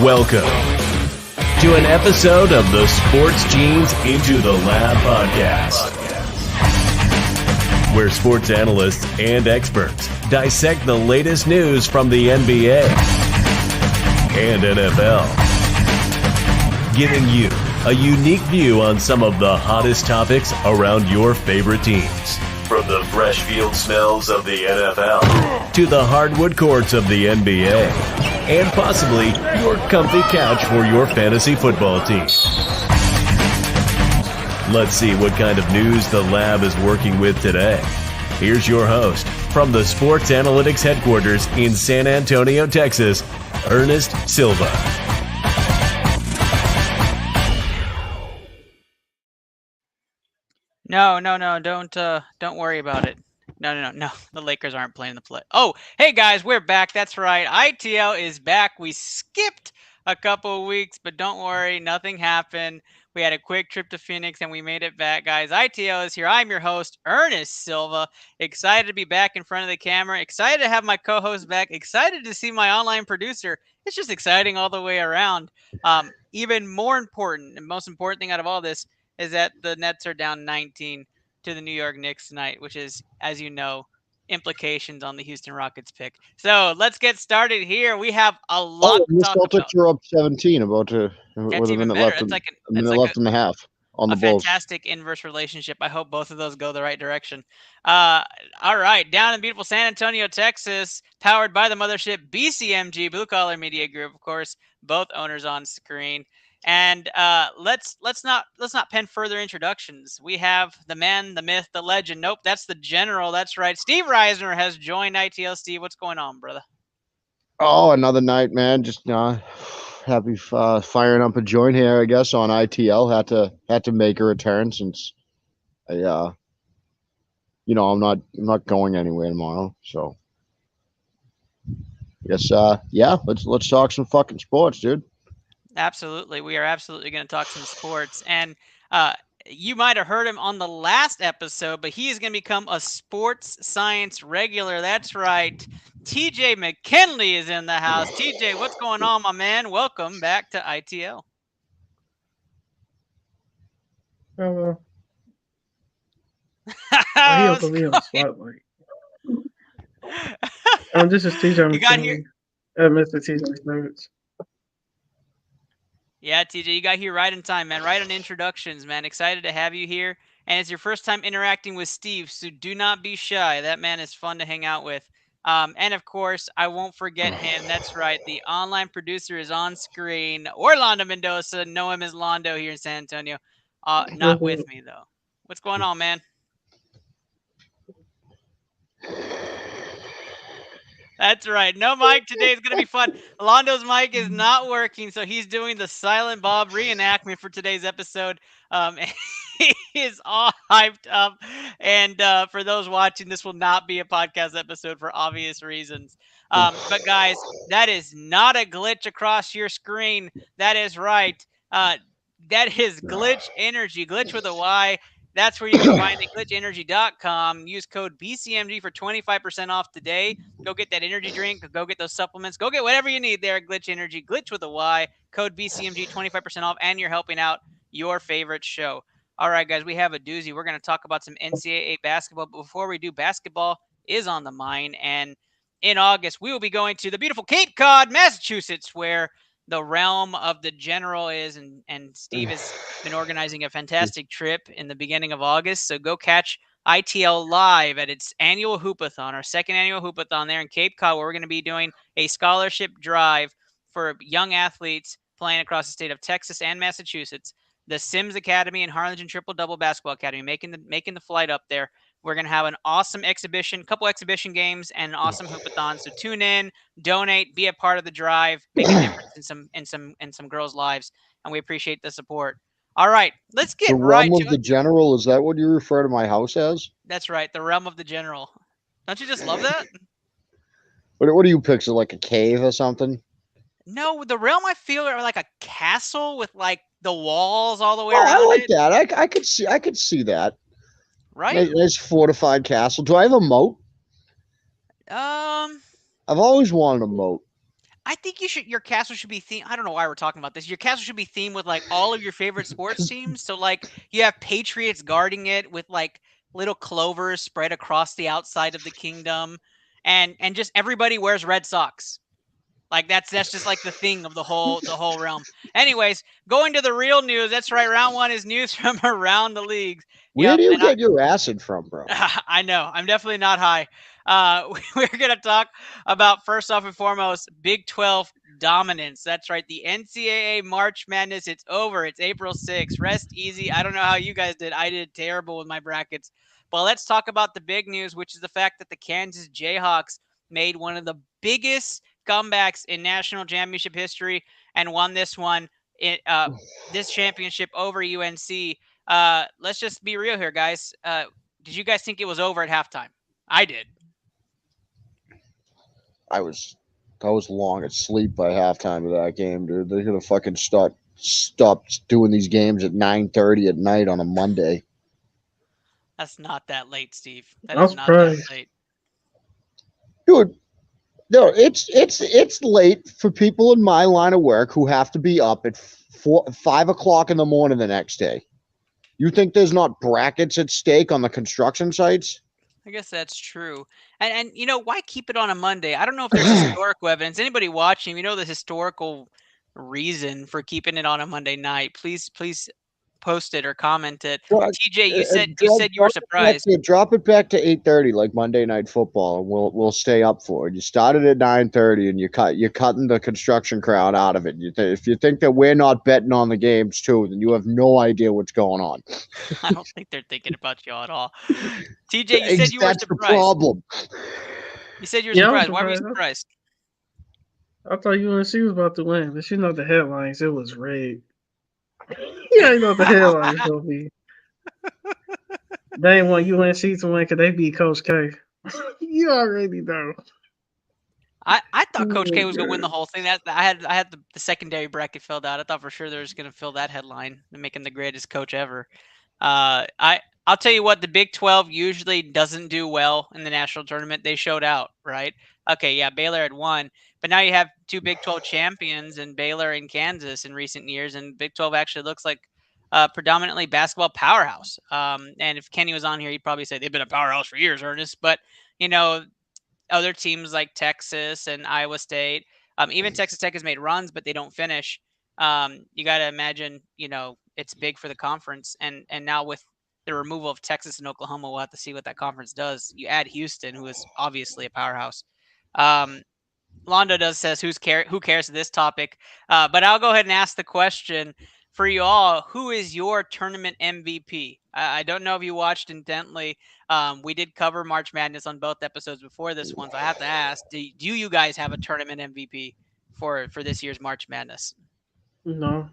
Welcome to an episode of the Sports Genes Into the Lab podcast, where sports analysts and experts dissect the latest news from the NBA and NFL, giving you a unique view on some of the hottest topics around your favorite teams. From the fresh field smells of the NFL to the hardwood courts of the NBA, and possibly your comfy couch for your fantasy football team. Let's see what kind of news the lab is working with today. Here's your host from the Sports Analytics headquarters in San Antonio, Texas, Ernest Silva. No, don't worry about it. No. The Lakers aren't playing the play. Oh, hey guys, we're back. That's right. ITL is back. We skipped a couple of weeks, but don't worry, nothing happened. We had a quick trip to Phoenix and we made it back, guys. ITL is here. I'm your host, Ernest Silva. Excited to be back in front of the camera. Excited to have my co-host back. Excited to see my online producer. It's just exciting all the way around. Even more important, and most important thing out of all this, is that the Nets are down 19 to the New York Knicks tonight, which is, as you know, implications on the Houston Rockets pick. So let's get started here. We have a lot to talk about. The Celtics are up 17, with a minute left, left and a half on the Bulls. Fantastic inverse relationship. I hope both of those go the right direction. All right, down in beautiful San Antonio, Texas, powered by the mothership BCMG, Blue Collar Media Group, of course, both owners on screen. And let's not pen further introductions. We have the man, the myth, the legend. Nope, that's the general. That's right. Steve Reisner has joined ITL. Steve, what's going on, brother? Oh, another night, man. Just happy firing up a joint here, I guess, on ITL. Had to make a return since I'm not going anywhere tomorrow. So I guess let's talk some fucking sports, dude. Absolutely. We are absolutely going to talk some sports. And you might have heard him on the last episode, but he is going to become a sports science regular. That's right. TJ McKinley is in the house. TJ, what's going on, my man? Welcome back to ITL. Hello. Why you put me on the spotlight? This is TJ McKinley. Mr. TJ Notes. Yeah, TJ, you got here right in time, man. Right on introductions, man. Excited to have you here. And it's your first time interacting with Steve, so do not be shy. That man is fun to hang out with. And, of course, I won't forget him. That's right. The online producer is on screen. Orlando Mendoza. Know him as Londo here in San Antonio. Not with me, though. What's going on, man? That's right. No mic today is going to be fun. Londo's mic is not working, so he's doing the Silent Bob reenactment for today's episode. He is all hyped up. And for those watching, this will not be a podcast episode for obvious reasons. But, guys, that is not a glitch across your screen. That is right. That is Glitch Energy, glitch with a Y. That's where you can find it, glitchenergy.com. Use code BCMG for 25% off today. Go get that energy drink. Go get those supplements. Go get whatever you need there at Glitch Energy. Glitch with a Y. Code BCMG, 25% off, and you're helping out your favorite show. All right, guys, we have a doozy. We're going to talk about some NCAA basketball. But before we do, basketball is on the mind. And in August, we will be going to the beautiful Cape Cod, Massachusetts, where the realm of the general is, and Steve has been organizing a fantastic trip in the beginning of August. So go catch ITL live at its annual Hoopathon, our second annual Hoopathon there in Cape Cod, where we're going to be doing a scholarship drive for young athletes playing across the state of Texas and Massachusetts. The Sims Academy and Harlingen Triple Double Basketball Academy making the flight up there. We're going to have an awesome exhibition, couple exhibition games, and an awesome hoopathon. So tune in, donate, be a part of the drive, make a difference in some girls' lives, and we appreciate the support. All right, let's get right to it. The realm of the general, is that what you refer to my house as? That's right, the realm of the general. Don't you just love that? What do you picture, like a cave or something? No, the realm I feel are like a castle with like the walls all the way around. I like that. I could see that. Right? Nice fortified castle. Do I have a moat? I've always wanted a moat. I think your castle should be themed. I don't know why we're talking about this. Your castle should be themed with like all of your favorite sports teams. So like you have Patriots guarding it with like little clovers spread across the outside of the kingdom, and just everybody wears Red Socks. Like that's just like the thing of the whole realm. Anyways, going to the real news. That's right. Round 1 is news from around the leagues. Where do you get your acid from, bro? I know. I'm definitely not high. We're going to talk about, first off and foremost, Big 12 dominance. That's right. The NCAA March Madness. It's over. It's April 6th. Rest easy. I don't know how you guys did. I did terrible with my brackets. But let's talk about the big news, which is the fact that the Kansas Jayhawks made one of the biggest comebacks in national championship history and won this one, this championship over UNC. Let's just be real here, guys. Did you guys think it was over at halftime? I did. I was long asleep by halftime of that game, dude. They're gonna fucking stop doing these games at 9:30 at night on a Monday. That's not that late, Steve. That is not that late. Dude, no, it's late for people in my line of work who have to be up at 5 o'clock in the morning the next day. You think there's not brackets at stake on the construction sites? I guess that's true. And you know, why keep it on a Monday? I don't know if there's historical evidence. Anybody watching, you know, the historical reason for keeping it on a Monday night, please post it or comment it. TJ, you said you were surprised. Drop it back to 8:30 like Monday Night Football, and we'll stay up for it. You started at 9:30, and you're cutting the construction crowd out of it. If you think that we're not betting on the games too, then you have no idea what's going on. I don't think they're thinking about you at all. TJ, you said you were surprised. That's the problem. You said you were surprised. Why were you surprised? I thought UNC was about to win, but you know the headlines. It was rigged. Yeah, you know what the headlines will be. They ain't want UNC to win because they beat Coach K. You already know. I thought Coach K was going to win the whole thing. I had the secondary bracket filled out. I thought for sure they was going to fill that headline and make him the greatest coach ever. I'll tell you what, the Big 12 usually doesn't do well in the national tournament. They showed out, right? Okay, yeah, Baylor had won, but now you have two Big 12 champions in Baylor and Kansas in recent years, and Big 12 actually looks like predominantly basketball powerhouse. And if Kenny was on here, he'd probably say they've been a powerhouse for years, Ernest. But, you know, other teams like Texas and Iowa State, even Texas Tech has made runs, but they don't finish. You got to imagine, you know, it's big for the conference. And now with the removal of Texas and Oklahoma, we'll have to see what that conference does. You add Houston, who is obviously a powerhouse. Londo says, who cares this topic? But I'll go ahead and ask the question for you all. Who is your tournament MVP? I don't know if you watched intently. We did cover March Madness on both episodes before this one, so I have to ask, do you guys have a tournament MVP for this year's March Madness? No.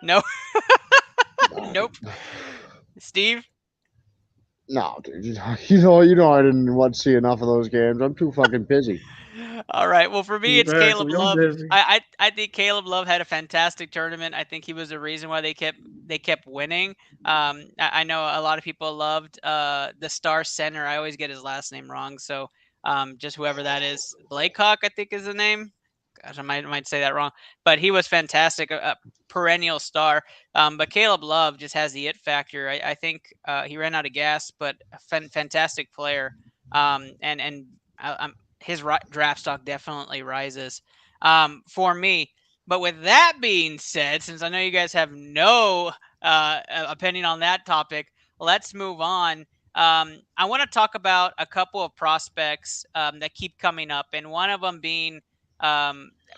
No? Nope. Steve? No, dude. You know, I didn't want to see enough of those games. I'm too fucking busy. All right. Well, for me, it's Caleb Love. I think Caleb Love had a fantastic tournament. I think he was the reason why they kept winning. I know a lot of people loved the star center. I always get his last name wrong. So just whoever that is, Blakecock, I think is the name. Gosh, I might say that wrong, but he was fantastic, a perennial star. But Caleb Love just has the it factor. I think he ran out of gas, but a fantastic player. His draft stock definitely rises for me. But with that being said, since I know you guys have no opinion on that topic, let's move on. I want to talk about a couple of prospects that keep coming up, and one of them being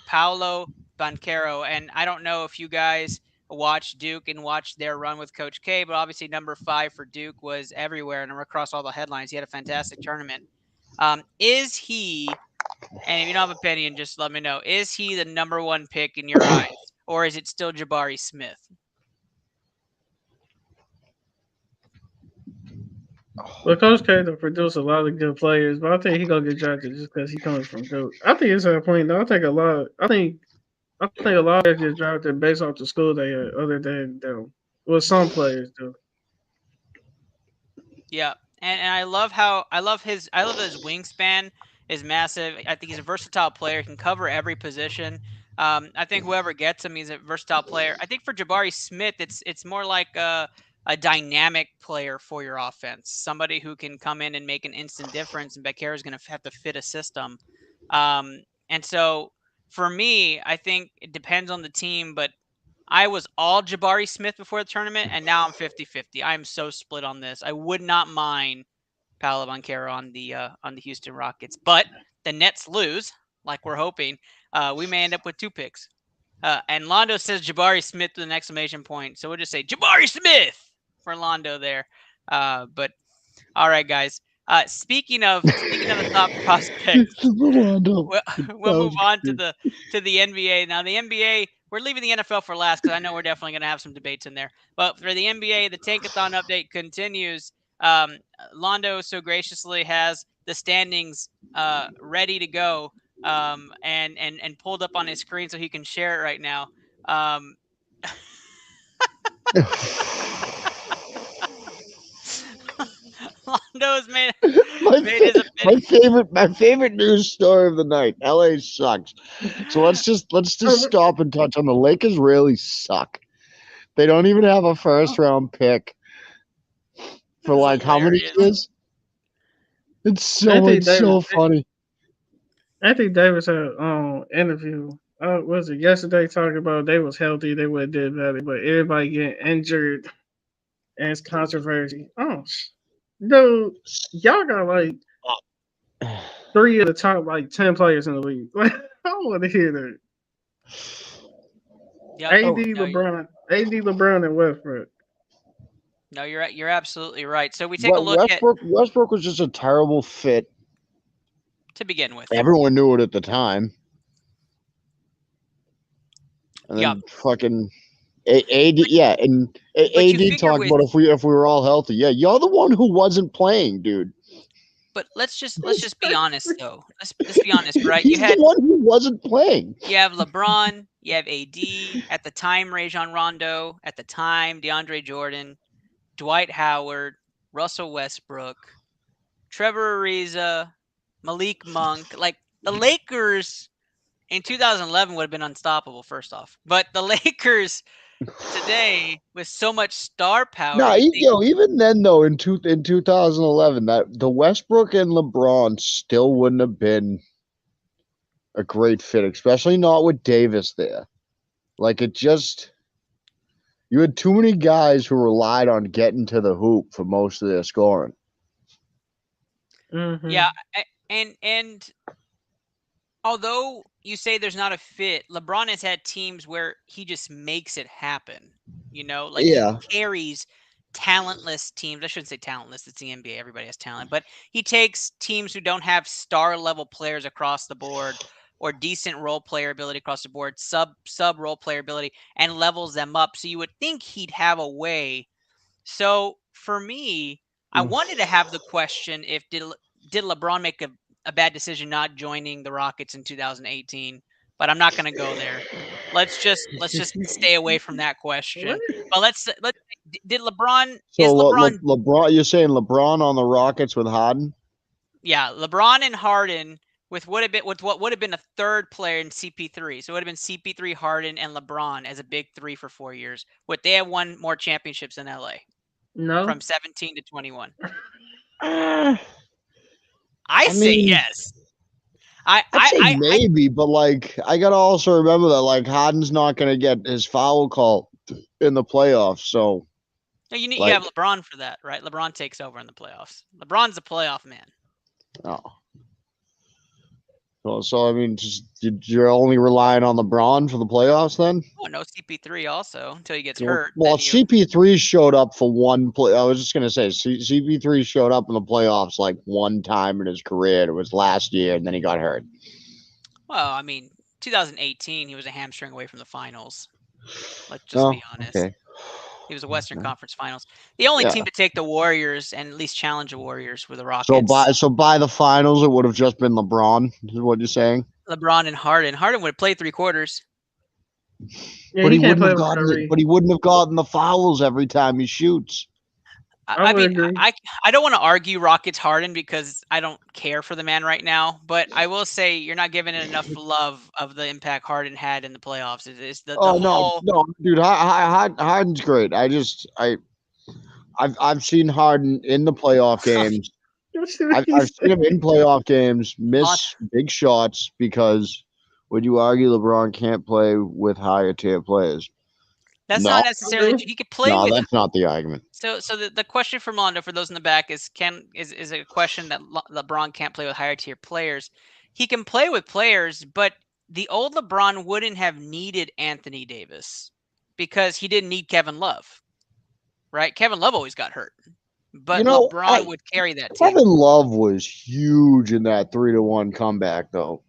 Paolo Banchero. And I don't know if you guys watched Duke and watched their run with Coach K, but obviously number 5 for Duke was everywhere and across all the headlines. He had a fantastic tournament. Is he, and if you don't have an opinion, just let me know, is he the number 1 pick in your eyes, or is it still Jabari Smith? Well, Coach K to produce a lot of good players, but I think he gonna get drafted just because he comes from Duke. I think it's a point though. I think a lot of players get drafted based off the school they are, other than them. Well, some players do. Yeah, and I love his wingspan is massive. I think he's a versatile player, can cover every position. I think whoever gets him, he's a versatile player. I think for Jabari Smith, it's more like a dynamic player for your offense, somebody who can come in and make an instant difference, and Becerra is going to have to fit a system. And so for me, I think it depends on the team, but I was all Jabari Smith before the tournament, and now I'm 50-50. I'm so split on this. I would not mind Paolo Banchero on the Houston Rockets, but the Nets lose, like we're hoping. We may end up with 2 picks. And Londo says Jabari Smith with an exclamation point, so we'll just say Jabari Smith for Londo there. But all right, guys. Speaking of the top prospects, we'll move on to the NBA. Now, the NBA, we're leaving the NFL for last because I know we're definitely going to have some debates in there. But for the NBA, the Tankathon update continues. Londo so graciously has the standings ready to go and pulled up on his screen so he can share it right now. Londo's made his opinion. My favorite news story of the night. LA sucks. So let's just stop and touch on the Lakers. Really suck. They don't even have a first round pick for like how many years? It's so funny. Anthony Davis had interview. Was it yesterday talking about they was healthy, they would have did better, but everybody getting injured and it's controversy. Oh, dude, y'all got like 3 of the top like 10 players in the league. Like, I don't want to hear that. Yep. LeBron, and Westbrook. No, you're right. You're absolutely right. So we take a look at Westbrook was just a terrible fit to begin with. Everyone knew it at the time. And then fucking AD, and AD talked about if we were all healthy. Yeah, you're the one who wasn't playing, dude. But let's just be honest though. Let's be honest, right? He's the one who wasn't playing. You have LeBron, you have AD, at the time Rajon Rondo, at the time DeAndre Jordan, Dwight Howard, Russell Westbrook, Trevor Ariza, Malik Monk. Like the Lakers in 2011 would have been unstoppable, first off. But the Lakers today with so much star power. No, even then though, in 2011, that the Westbrook and LeBron still wouldn't have been a great fit, especially not with Davis there. Like you had too many guys who relied on getting to the hoop for most of their scoring. Mm-hmm. Yeah, and although you say there's not a fit, LeBron has had teams where he just makes it happen. He carries talentless teams. I shouldn't say talentless. It's the NBA. Everybody has talent. But he takes teams who don't have star-level players across the board or decent role player ability across the board, sub role player ability, and levels them up. So you would think he'd have a way. So for me, I wanted to have the question if did LeBron make a bad decision not joining the Rockets in 2018, but I'm not going to go there. Let's just stay away from that question. But did LeBron? So LeBron, you're saying LeBron on the Rockets with Harden? Yeah, LeBron and Harden with what would have been a third player in CP3. So it would have been CP3, Harden, and LeBron as a big three for 4 years. Would they have won more championships in LA? No, from 17 to 21. I say yes. I say maybe, but like I gotta also remember that like Harden's not gonna get his foul call in the playoffs. So you have LeBron for that, right? LeBron takes over in the playoffs. LeBron's a playoff man. Oh. So I mean, you're only relying on LeBron for the playoffs then? Oh, no, CP3 also until he gets hurt. Well, CP3 showed up for one play. I was just gonna say CP3 showed up in the playoffs like one time in his career. It was last year, and then he got hurt. Well, I mean, 2018, he was a hamstring away from the finals. Let's just be honest. Okay. He was a Western Conference Finals. The only team to take the Warriors and at least challenge the Warriors were the Rockets. So by the finals, it would have just been LeBron, is what you're saying? LeBron and Harden. Harden would have played 3 quarters. Yeah, but he wouldn't have gotten the fouls every time he shoots. I would mean, agree. I don't want to argue Rockets Harden because I don't care for the man right now, but I will say you're not giving it enough love of the impact Harden had in the playoffs. It's the Oh whole. no, dude, Harden's great. I've seen Harden in the playoff games. I've seen him in playoff games miss big shots because would you argue LeBron can't play with higher tier players? That's No, not necessarily true. He could play no, with. that's not the argument. So the question for Mondo, for those in the back, is a question that LeBron can't play with higher tier players. He can play with players, but the old LeBron wouldn't have needed Anthony Davis because he didn't need Kevin Love, right? Kevin Love always got hurt, but You know, LeBron would carry that team. Kevin Love was huge in that 3-1 comeback, though.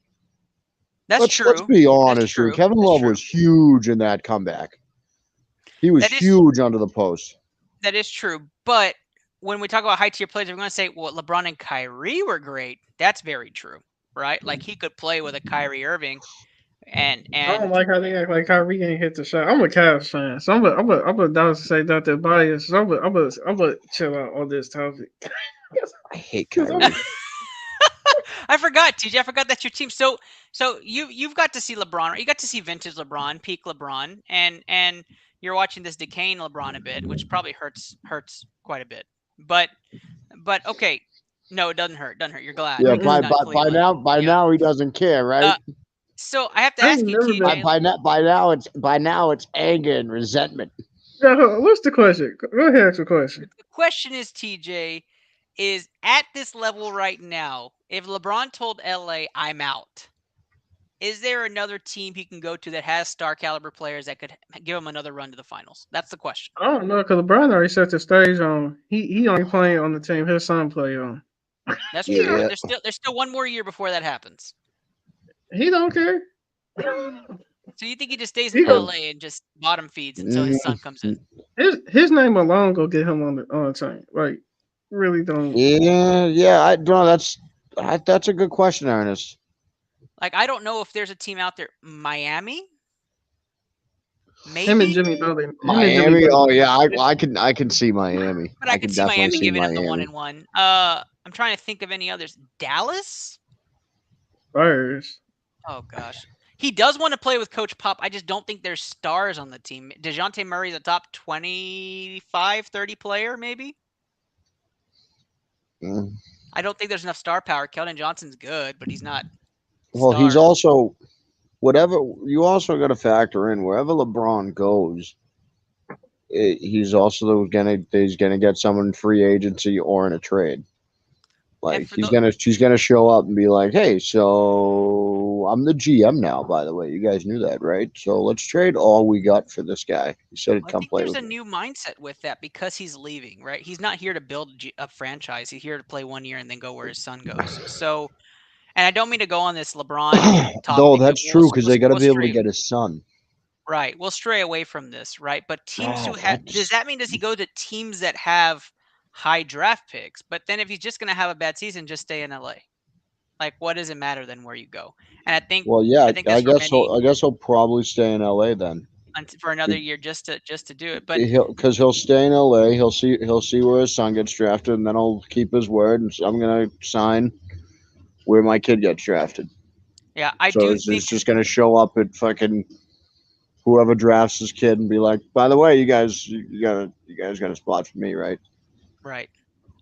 That's true. Let's be honest, That's true. dude. Kevin That's Love true. was huge in that comeback. He was huge under the post. That is true, but when we talk about high tier players, we're going to say, well, LeBron and Kyrie were great. That's very true, right? Like he could play with a Kyrie Irving, and I don't like how they act like Kyrie ain't hit the shot. I'm a Cavs fan, so I'm gonna say that they're biased. So I'm gonna chill out on this topic. I hate Kyrie. I forgot, TJ. I forgot that's your team. So you've got to see LeBron, right? You got to see vintage LeBron, peak LeBron, and you're watching this decaying LeBron a bit, which probably hurts quite a bit. But okay, no, it doesn't hurt. Doesn't hurt. You're glad. Yeah, Right? by now he doesn't care, right? So I have to ask you, TJ. By now it's anger and resentment. No, what's the question? Go ahead, ask the question. The question is, TJ, is at this level right now, if LeBron told LA, I'm out, is there another team he can go to that has star caliber players that could give him another run to the finals? That's the question. I don't know, because LeBron already set the stage on. He only playing on the team his son play on. That's true. Yeah. There's still one more year before that happens. He don't care. So you think he just stays in LA and just bottom feeds until his son comes in? His name alone go get him on the team. Like, really don't. Yeah. I don't. That's a good question, Ernest. Like, I don't know if there's a team out there. Miami, maybe. Him and Jimmy Butler. Miami. Oh yeah, I can see Miami. But I can see Miami giving him the 1-1. I'm trying to think of any others. Dallas. Spurs. Oh gosh. He does want to play with Coach Pop. I just don't think there's stars on the team. DeJounte Murray's a top 25, 30 player, maybe. I don't think there's enough star power. Keldon Johnson's good, but he's not. Well, he's also whatever. You also got to factor in wherever LeBron goes. He's also gonna get someone free agency or in a trade. Like she's gonna show up and be like, hey, so I'm the GM now, by the way. You guys knew that, right? So let's trade all we got for this guy. He said he'd come play with me. There's a new mindset with that because he's leaving, right? He's not here to build a franchise. He's here to play 1 year and then go where his son goes. So, and I don't mean to go on this LeBron topic. No, that's true because they got to be able to get his son. Right. We'll stray away from this, right? But teams who have, does he go to teams that have high draft picks? But then if he's just going to have a bad season, just stay in LA. Like, what does it matter then where you go? And I think, well, yeah, I guess he'll probably stay in LA then for another year just to do it. But because he'll stay in LA, he'll see where his son gets drafted, and then he'll keep his word. And I'm gonna sign where my kid gets drafted. Yeah, it's just gonna show up at fucking whoever drafts his kid and be like, by the way, you guys got a spot for me, right? Right.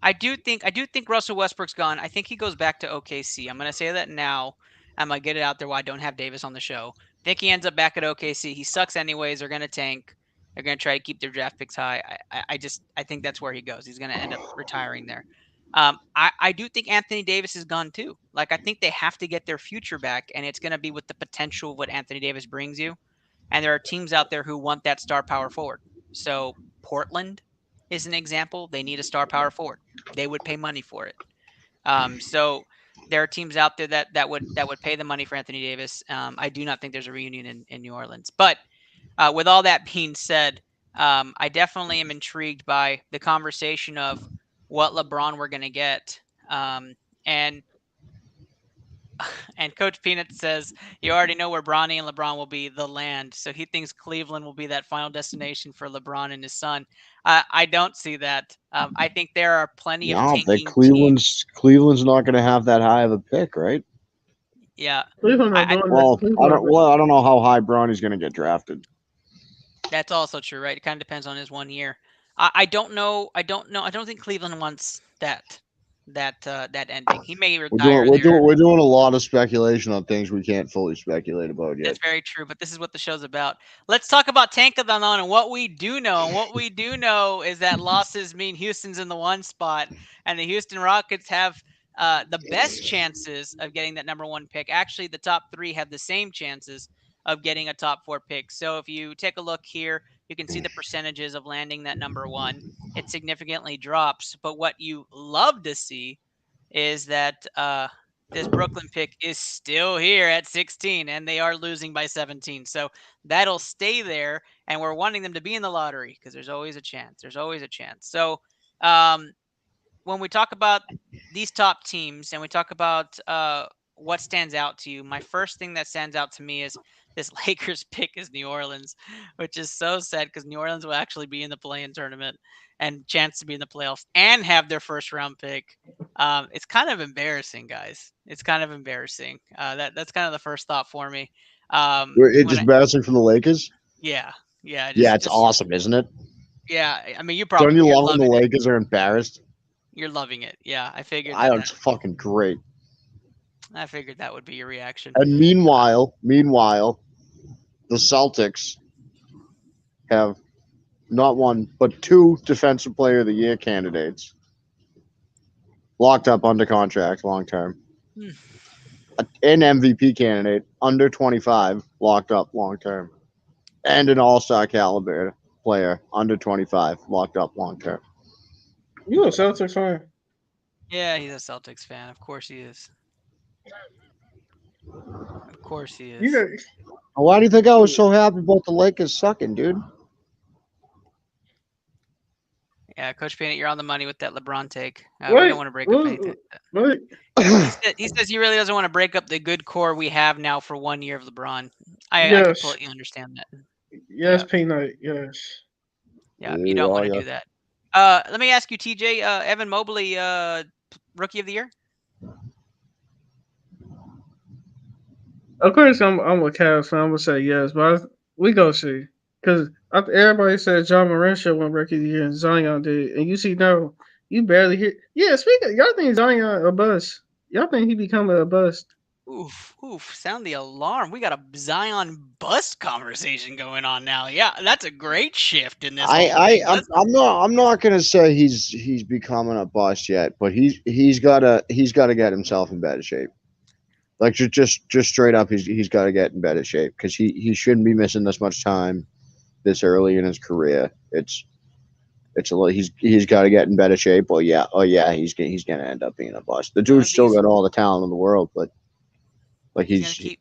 I do think Russell Westbrook's gone. I think he goes back to OKC. I'm gonna say that now. I'm gonna get it out there while I don't have Davis on the show. I think he ends up back at OKC. He sucks anyways. They're gonna tank. They're gonna try to keep their draft picks high. I think that's where he goes. He's gonna end up retiring there. I do think Anthony Davis is gone too. Like I think they have to get their future back, and it's gonna be with the potential of what Anthony Davis brings you. And there are teams out there who want that star power forward. So Portland is an example. They need a star power forward. They would pay money for it. So there are teams out there that would pay the money for Anthony Davis. I do not think there's a reunion in New Orleans. But with all that being said, I definitely am intrigued by the conversation of what LeBron we're going to get. And And Coach Peanut says you already know where Bronny and LeBron will be, the land. So he thinks Cleveland will be that final destination for LeBron and his son. I don't see that. I think there are plenty of No, but tanking teams. Cleveland's not going to have that high of a pick, right? Yeah, Cleveland are I, doing Well, that. I don't know how high Bronny's going to get drafted. that's also true, right? It kind of depends on his 1 year. I don't know. I don't think Cleveland wants that ending. He may retire there. We're doing a lot of speculation on things we can't fully speculate about yet. That's very true, but this is what the show's about. Let's talk about Tankathon and what we do know. And what we do know is that losses mean Houston's in the 1 spot, and the Houston Rockets have the best chances of getting that number 1 pick. Actually, the top 3 have the same chances of getting a top 4 pick. So if you take a look here, you can see the percentages of landing that number 1. It significantly drops, but what you love to see is that this Brooklyn pick is still here at 16, and they are losing by 17. So that'll stay there, and we're wanting them to be in the lottery because there's always a chance. There's always a chance. So when we talk about these top teams and we talk about what stands out to you, my first thing that stands out to me is this Lakers pick is New Orleans, which is so sad because New Orleans will actually be in the play-in tournament and chance to be in the playoffs and have their first round pick. It's kind of embarrassing, guys. It's kind of embarrassing. That's kind of the first thought for me. It's embarrassing from the Lakers. Yeah. It's awesome, isn't it? Yeah, I mean, Don't you love when the it. Lakers are embarrassed? You're loving it. Yeah, I figured. It's fucking great. I figured that would be your reaction. And meanwhile, the Celtics have not one but 2 Defensive Player of the Year candidates locked up under contract long term. An MVP candidate under 25 locked up long term, and an All-Star caliber player under 25 locked up long term. You a Celtics fan? Yeah, he's a Celtics fan. Of course he is. Of course he is. Why do you think I was so happy about the Lakers sucking, dude? Yeah, Coach Peanut, you're on the money with that LeBron take. We don't want to break up anything. He says he really doesn't want to break up the good core we have now for 1 year of LeBron. I completely understand that. Yes, Peanut. Yes. Yeah, you don't want to do that. Let me ask you, TJ. Evan Mobley, Rookie of the Year? Of course, I'm a Cavs fan. I'm gonna say yes, but we go see because everybody said John Moran should win Rookie of the Year and Zion did, and you see now you barely hear. Yeah, speaking, y'all think Zion a bust? Y'all think he becoming a bust? Oof! Sound the alarm. We got a Zion bust conversation going on now. Yeah, that's a great shift in this. I'm not gonna say he's becoming a bust yet, but he's gotta get himself in better shape. Like just straight up, he's got to get in better shape because he shouldn't be missing this much time this early in his career. It's a little, he's got to get in better shape. He's gonna end up being a bust. The dude's still got all the talent in the world, but like he's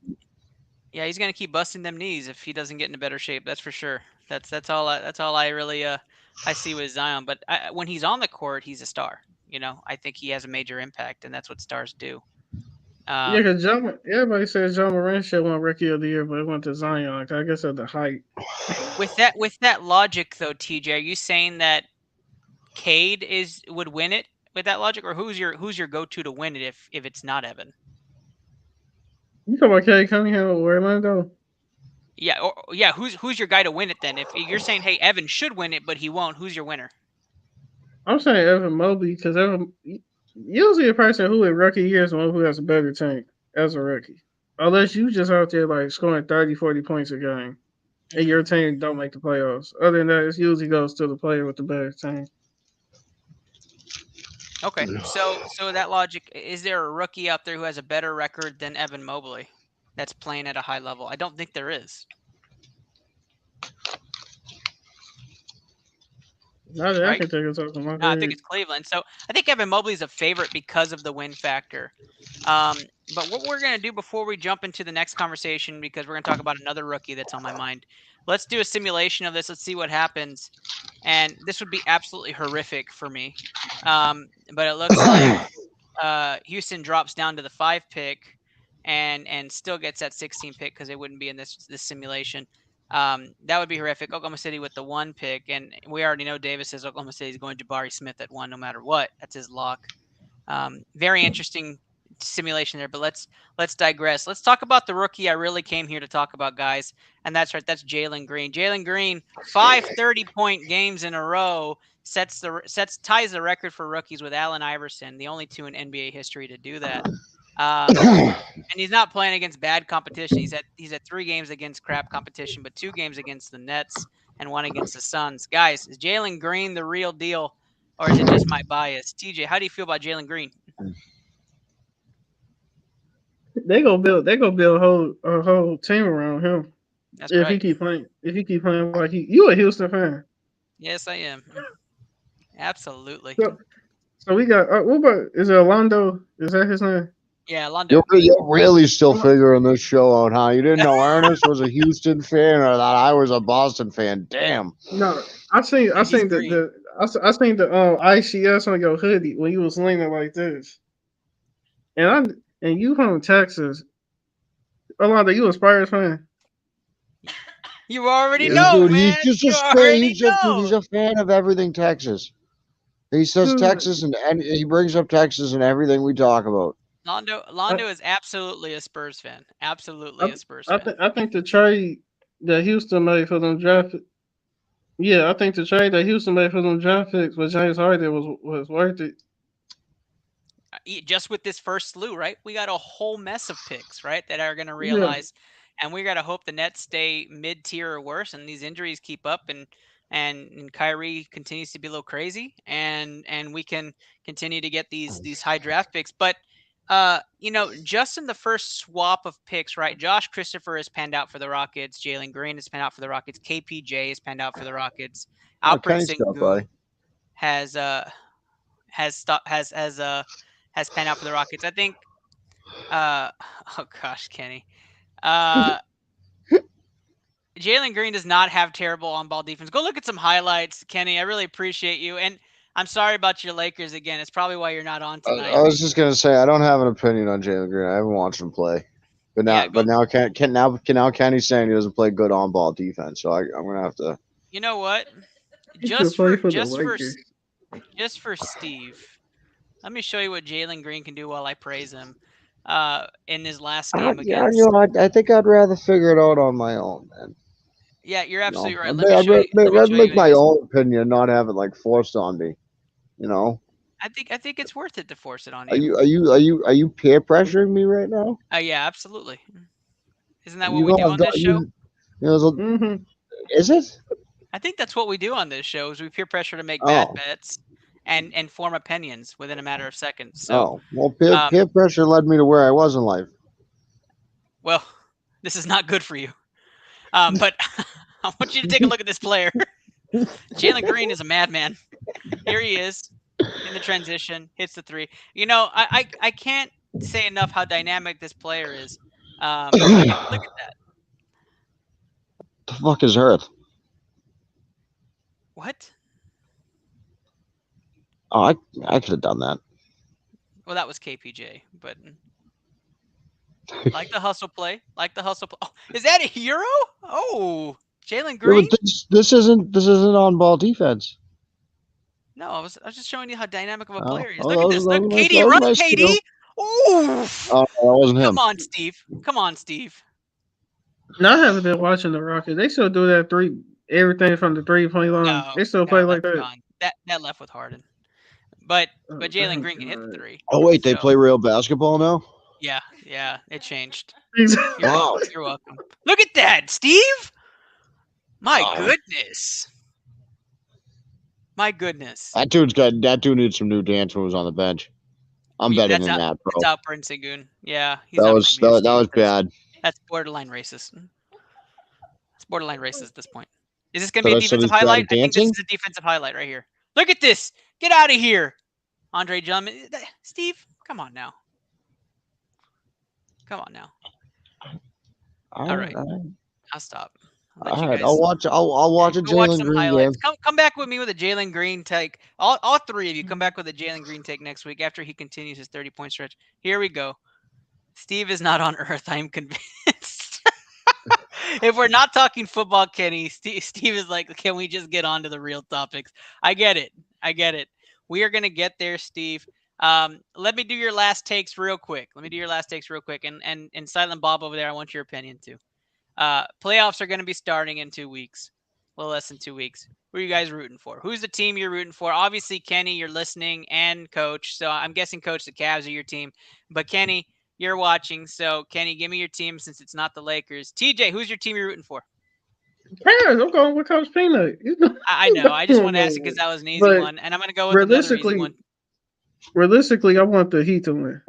gonna keep busting them knees if he doesn't get in a better shape. That's for sure. That's all I really I see with Zion. But when he's on the court, he's a star. I think he has a major impact, and that's what stars do. Because everybody says John Moran should win Rookie of the Year, but it went to Zion. I guess at the height. With that logic, though, TJ, are you saying that Cade would win it with that logic, or who's your go-to to win it if it's not Evan? You talking about Cade Cunningham or Orlando? Yeah, who's your guy to win it then? If you're saying, hey, Evan should win it, but he won't, who's your winner? I'm saying Evan Mobley because usually a person who in rookie year is one who has a better team as a rookie. Unless you just out there like scoring 30, 40 points a game and your team don't make the playoffs. Other than that, it usually goes to the player with the better team. Okay, so that logic, is there a rookie out there who has a better record than Evan Mobley that's playing at a high level? I don't think there is. I can take it off my I think it's Cleveland. So I think Evan Mobley's a favorite because of the win factor. But what we're going to do before we jump into the next conversation, because we're going to talk about another rookie that's on my mind, let's do a simulation of this. Let's see what happens. And this would be absolutely horrific for me. But it looks like Houston drops down to the 5 pick. and still gets that 16 pick because it wouldn't be in this simulation. That would be horrific. Oklahoma City with the 1 pick, and we already know Davis says Oklahoma City is going Jabari Smith at 1 no matter what. That's his lock. Very interesting simulation there, but let's digress. Let's talk about the rookie I really came here to talk about, guys, and that's right. That's Jalen Green. Jalen Green, 5 30-point games in a row, ties the record for rookies with Allen Iverson, the only 2 in NBA history to do that. And he's not playing against bad competition. He's at 3 games against crap competition, but 2 games against the Nets and 1 against the Suns. Guys, is Jalen Green the real deal, or is it just my bias? TJ, how do you feel about Jalen Green? They gonna build a whole team around him. That's If right. he keep playing like you a Houston fan. Yes, I am. Absolutely. So we got what about is it Orlando? Is that his name? Yeah, London. You're really still figuring this show out, huh? You didn't know Ernest was a Houston fan or that I was a Boston fan. Damn. No, I seen the ICS on your hoodie when you was leaning like this. And you from Texas. Orlando, you a Spurs fan? You already Yeah. know, Dude, man. he's just You a fan. already He's know. a fan of everything Texas. He says Texas and he brings up Texas and everything we talk about. Londo is absolutely a Spurs fan. Absolutely a Spurs fan. I think the trade that Houston made for them draft. Yeah, I think the trade that Houston made for them draft picks with James Harden was worth it. Just with this first slew, right? We got a whole mess of picks, right, that are going to realize, and we got to hope the Nets stay mid-tier or worse, and these injuries keep up, and Kyrie continues to be a little crazy, and we can continue to get these high draft picks. But just in the first swap of picks, right? Josh Christopher has panned out for the Rockets. Jalen Green has panned out for the Rockets. KPJ has panned out for the Rockets. Alperen Sengun has panned out for the Rockets. I think. Oh gosh, Kenny. Jalen Green does not have terrible on-ball defense. Go look at some highlights, Kenny. I really appreciate you, and I'm sorry about your Lakers again. It's probably why you're not on tonight. I was just gonna say I don't have an opinion on Jalen Green. I haven't watched him play, but now Kenny's saying he doesn't play good on-ball defense. So I'm gonna have to. You know what? Just for Steve, let me show you what Jalen Green can do while I praise him. In his last game against. I think I'd rather figure it out on my own, man. Yeah, you're absolutely right. I'd make my own opinion, not have it like forced on me. You know. I think it's worth it to force it on you. Are you peer pressuring me right now? Yeah, absolutely. Isn't that what we do on this show? Is it? I think that's what we do on this show. Is we peer pressure to make bad bets and form opinions within a matter of seconds. So, peer pressure led me to where I was in life. Well, this is not good for you. But I want you to take a look at this player. Jalen Green is a madman. Here he is in the transition, hits the 3. I can't say enough how dynamic this player is. Look at that. The fuck is Earth? What? Oh, I could have done that. Well, that was KPJ, but like the hustle play. Oh, is that a Euro? Oh, Jalen Green. Yeah, this isn't on-ball defense. No, I was just showing you how dynamic of a player he is. Look at this. Look, KD, run, KD. Oof. Oh, that wasn't him. Come on, Steve. No, I haven't been watching the Rockets. They still do that everything from the 3-point line. No, they still play like that. Gone. That left with Harden. But Jalen Green can hit the 3. Oh wait, they play real basketball now? Yeah, it changed. Wow. You're welcome. Look at that, Steve. My goodness. That dude needs some new dance moves on the bench. I'm betting in that, bro. That's Alperen Sengun. Yeah, that was bad. That's borderline racist. It's borderline racist at this point. Is this going to be a defensive highlight? I think this is a defensive highlight right here. Look at this. Get out of here. Andre Drummond. Steve, come on now. All right. I'll stop. All right. I'll watch a Jalen Green game. Come back with me with a Jalen Green take. All 3 of you come back with a Jalen Green take next week after he continues his 30-point stretch. Here we go. Steve is not on Earth. I am convinced. If we're not talking football, Kenny, Steve is like, can we just get on to the real topics? I get it. We are going to get there, Steve. Let me do your last takes real quick. And Silent Bob over there, I want your opinion too. Playoffs are going to be starting in 2 weeks. A little less than 2 weeks. Who are you guys rooting for? Who's the team you're rooting for? Obviously, Kenny, you're listening, and Coach. So I'm guessing, Coach, the Cavs are your team. But Kenny, you're watching. So, Kenny, give me your team since it's not the Lakers. TJ, who's your team you're rooting for? Cavs. I'm going with Coach Peanut. I know. I just want to ask it because that was an easy one. And I'm going to go with another easy one. Realistically, I want the Heat to win.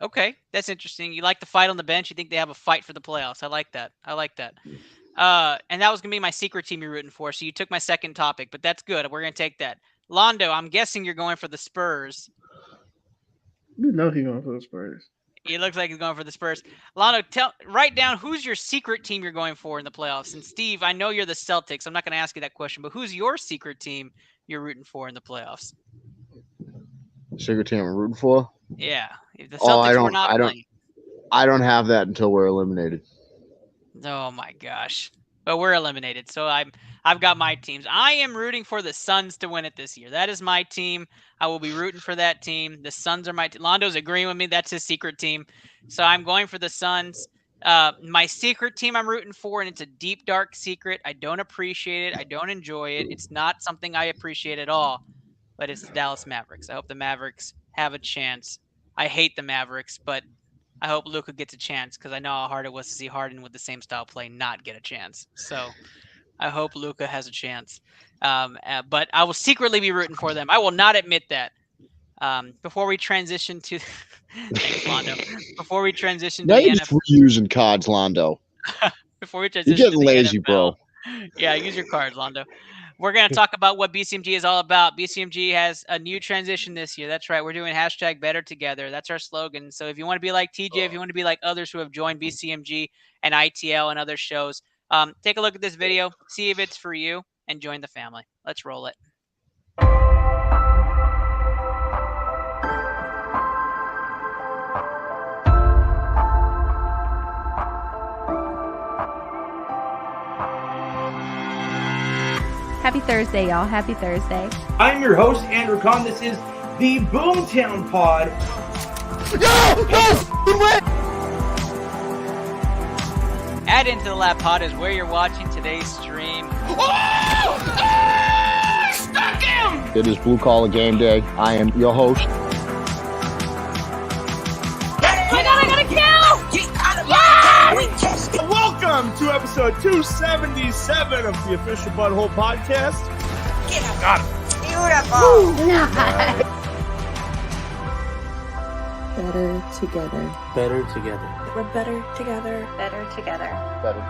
Okay, that's interesting. You like the fight on the bench. You think they have a fight for the playoffs. I like that. And that was going to be my secret team you're rooting for. So you took my second topic, but that's good. We're going to take that. Londo, I'm guessing you're going for the Spurs. You know he's going for the Spurs. He looks like he's going for the Spurs. Londo, write down who's your secret team you're going for in the playoffs. And Steve, I know you're the Celtics. I'm not going to ask you that question, but who's your secret team you're rooting for in the playoffs? Secret team I'm rooting for? Yeah. If the Celtics were not playing. I don't have that until we're eliminated. Oh my gosh. But we're eliminated. So I've got my teams. I am rooting for the Suns to win it this year. That is my team. I will be rooting for that team. The Suns are my team. Londo's agreeing with me. That's his secret team. So I'm going for the Suns. My secret team I'm rooting for, and it's a deep, dark secret. I don't appreciate it. I don't enjoy it. It's not something I appreciate at all. But it's the Dallas Mavericks. I hope the Mavericks have a chance. I hate the Mavericks, but I hope Luka gets a chance because I know how hard it was to see Harden with the same style play not get a chance. So I hope Luka has a chance. But I will secretly be rooting for them. I will not admit that. Before we transition to thanks, Londo. Before we transition to now the you're NFL. just using cards, Londo. Before we transition You're getting to the lazy, NFL, bro. Yeah, use your cards, Londo. We're going to talk about what BCMG is all about. BCMG has a new transition this year. That's right. We're doing #BetterTogether. That's our slogan. So if you want to be like TJ, if you want to be like others who have joined BCMG and ITL and other shows, take a look at this video, see if it's for you, and join the family. Let's roll it. Happy Thursday, y'all. Happy Thursday. I'm your host, Andrew Kahn. This is the Boomtown Pod. Add into the Lab Pod is where you're watching today's stream. Stuck him! It is Blue Collar Game Day. I am your host. I got a kill! Welcome to episode 277 of the Official Butthole Podcast. Got it. Better together. Better together. We're better together. Better together. Better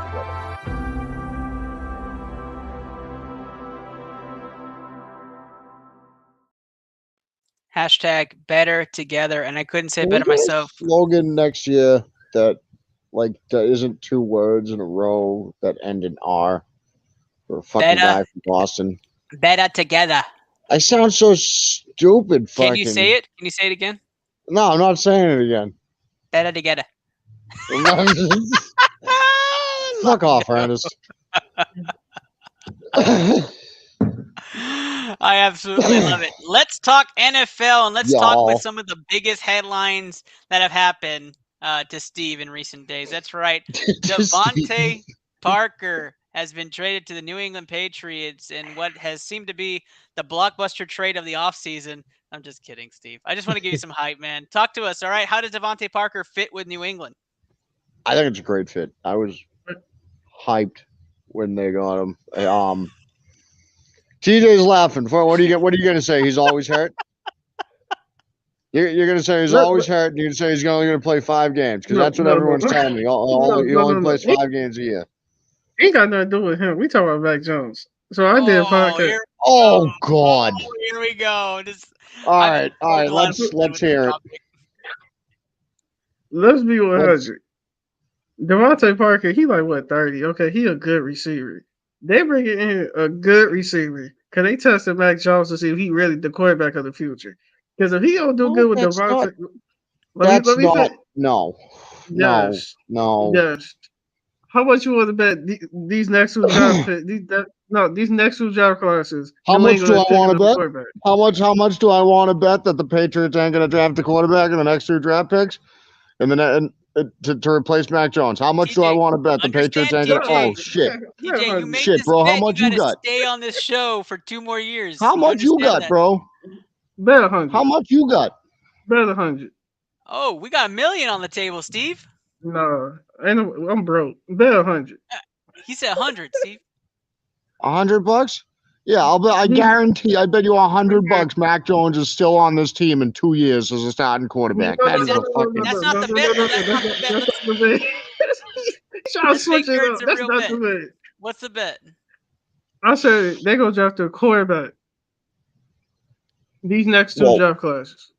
together. #better together, and I couldn't say it Can we better get a myself. slogan next year that isn't 2 words in a row that end in R. For a fucking Better. guy from Boston. Better together. I sound so stupid. Can you say it? Can you say it again? No, I'm not saying it again. Better together. Fuck off, Ernest. I absolutely love it. Let's talk NFL, and let's talk with some of the biggest headlines that have happened to Steve in recent days. That's right. Devontae Parker has been traded to the New England Patriots in what has seemed to be the blockbuster trade of the offseason. I'm just kidding, Steve. I just want to give you some hype, man. Talk to us, all right? How does Devontae Parker fit with New England? I think it's a great fit. I was hyped when they got him. TJ's laughing. What are you going to say? He's always hurt? You're going to say he's always hurt, and you're going to say he's only going to play 5 games because that's what everyone's telling me. He only plays 5 games a year. Ain't got nothing to do with him. We talking about Mac Jones. So I did a podcast. Oh God! Here we go. All right. Let's hear it. Let's be 100. Devontae Parker, he like what 30? Okay, he a good receiver. They bring in a good receiver because they tested Mac Jones to see if he really the quarterback of the future. Because if he don't do good with Devontae, let me No. Yes. No. Yes. How much you want to bet these next two draft these next two draft classes? How New much do England I is picking want to up a bet? quarterback. How much do I want to bet that the Patriots ain't going to draft a quarterback in the next two draft picks, to replace Mac Jones? How much do I TJ, want to bet the Patriots ain't going to? TJ. Oh shit, TJ, you made shit, this bro. How bet. much You you gotta got? stay on this show for 2 more years. How much you understand got, that? bro? Bet 100. How much you got? Bet 100. Oh, we got $1 million on the table, Steve. No, I'm broke. Bet 100. He said 100, Steve. $100? Yeah, I'll bet. I guarantee. I bet you $100 Mac Jones is still on this team in 2 years as a starting quarterback. That is a fucking. That's not the bet. That's not the bet. That's not the bet. Trying to Let's make switch it sure up. it's a That's real not bet. the bet. What's the bet? I said they gonna draft a quarterback. These next two Well- draft classes.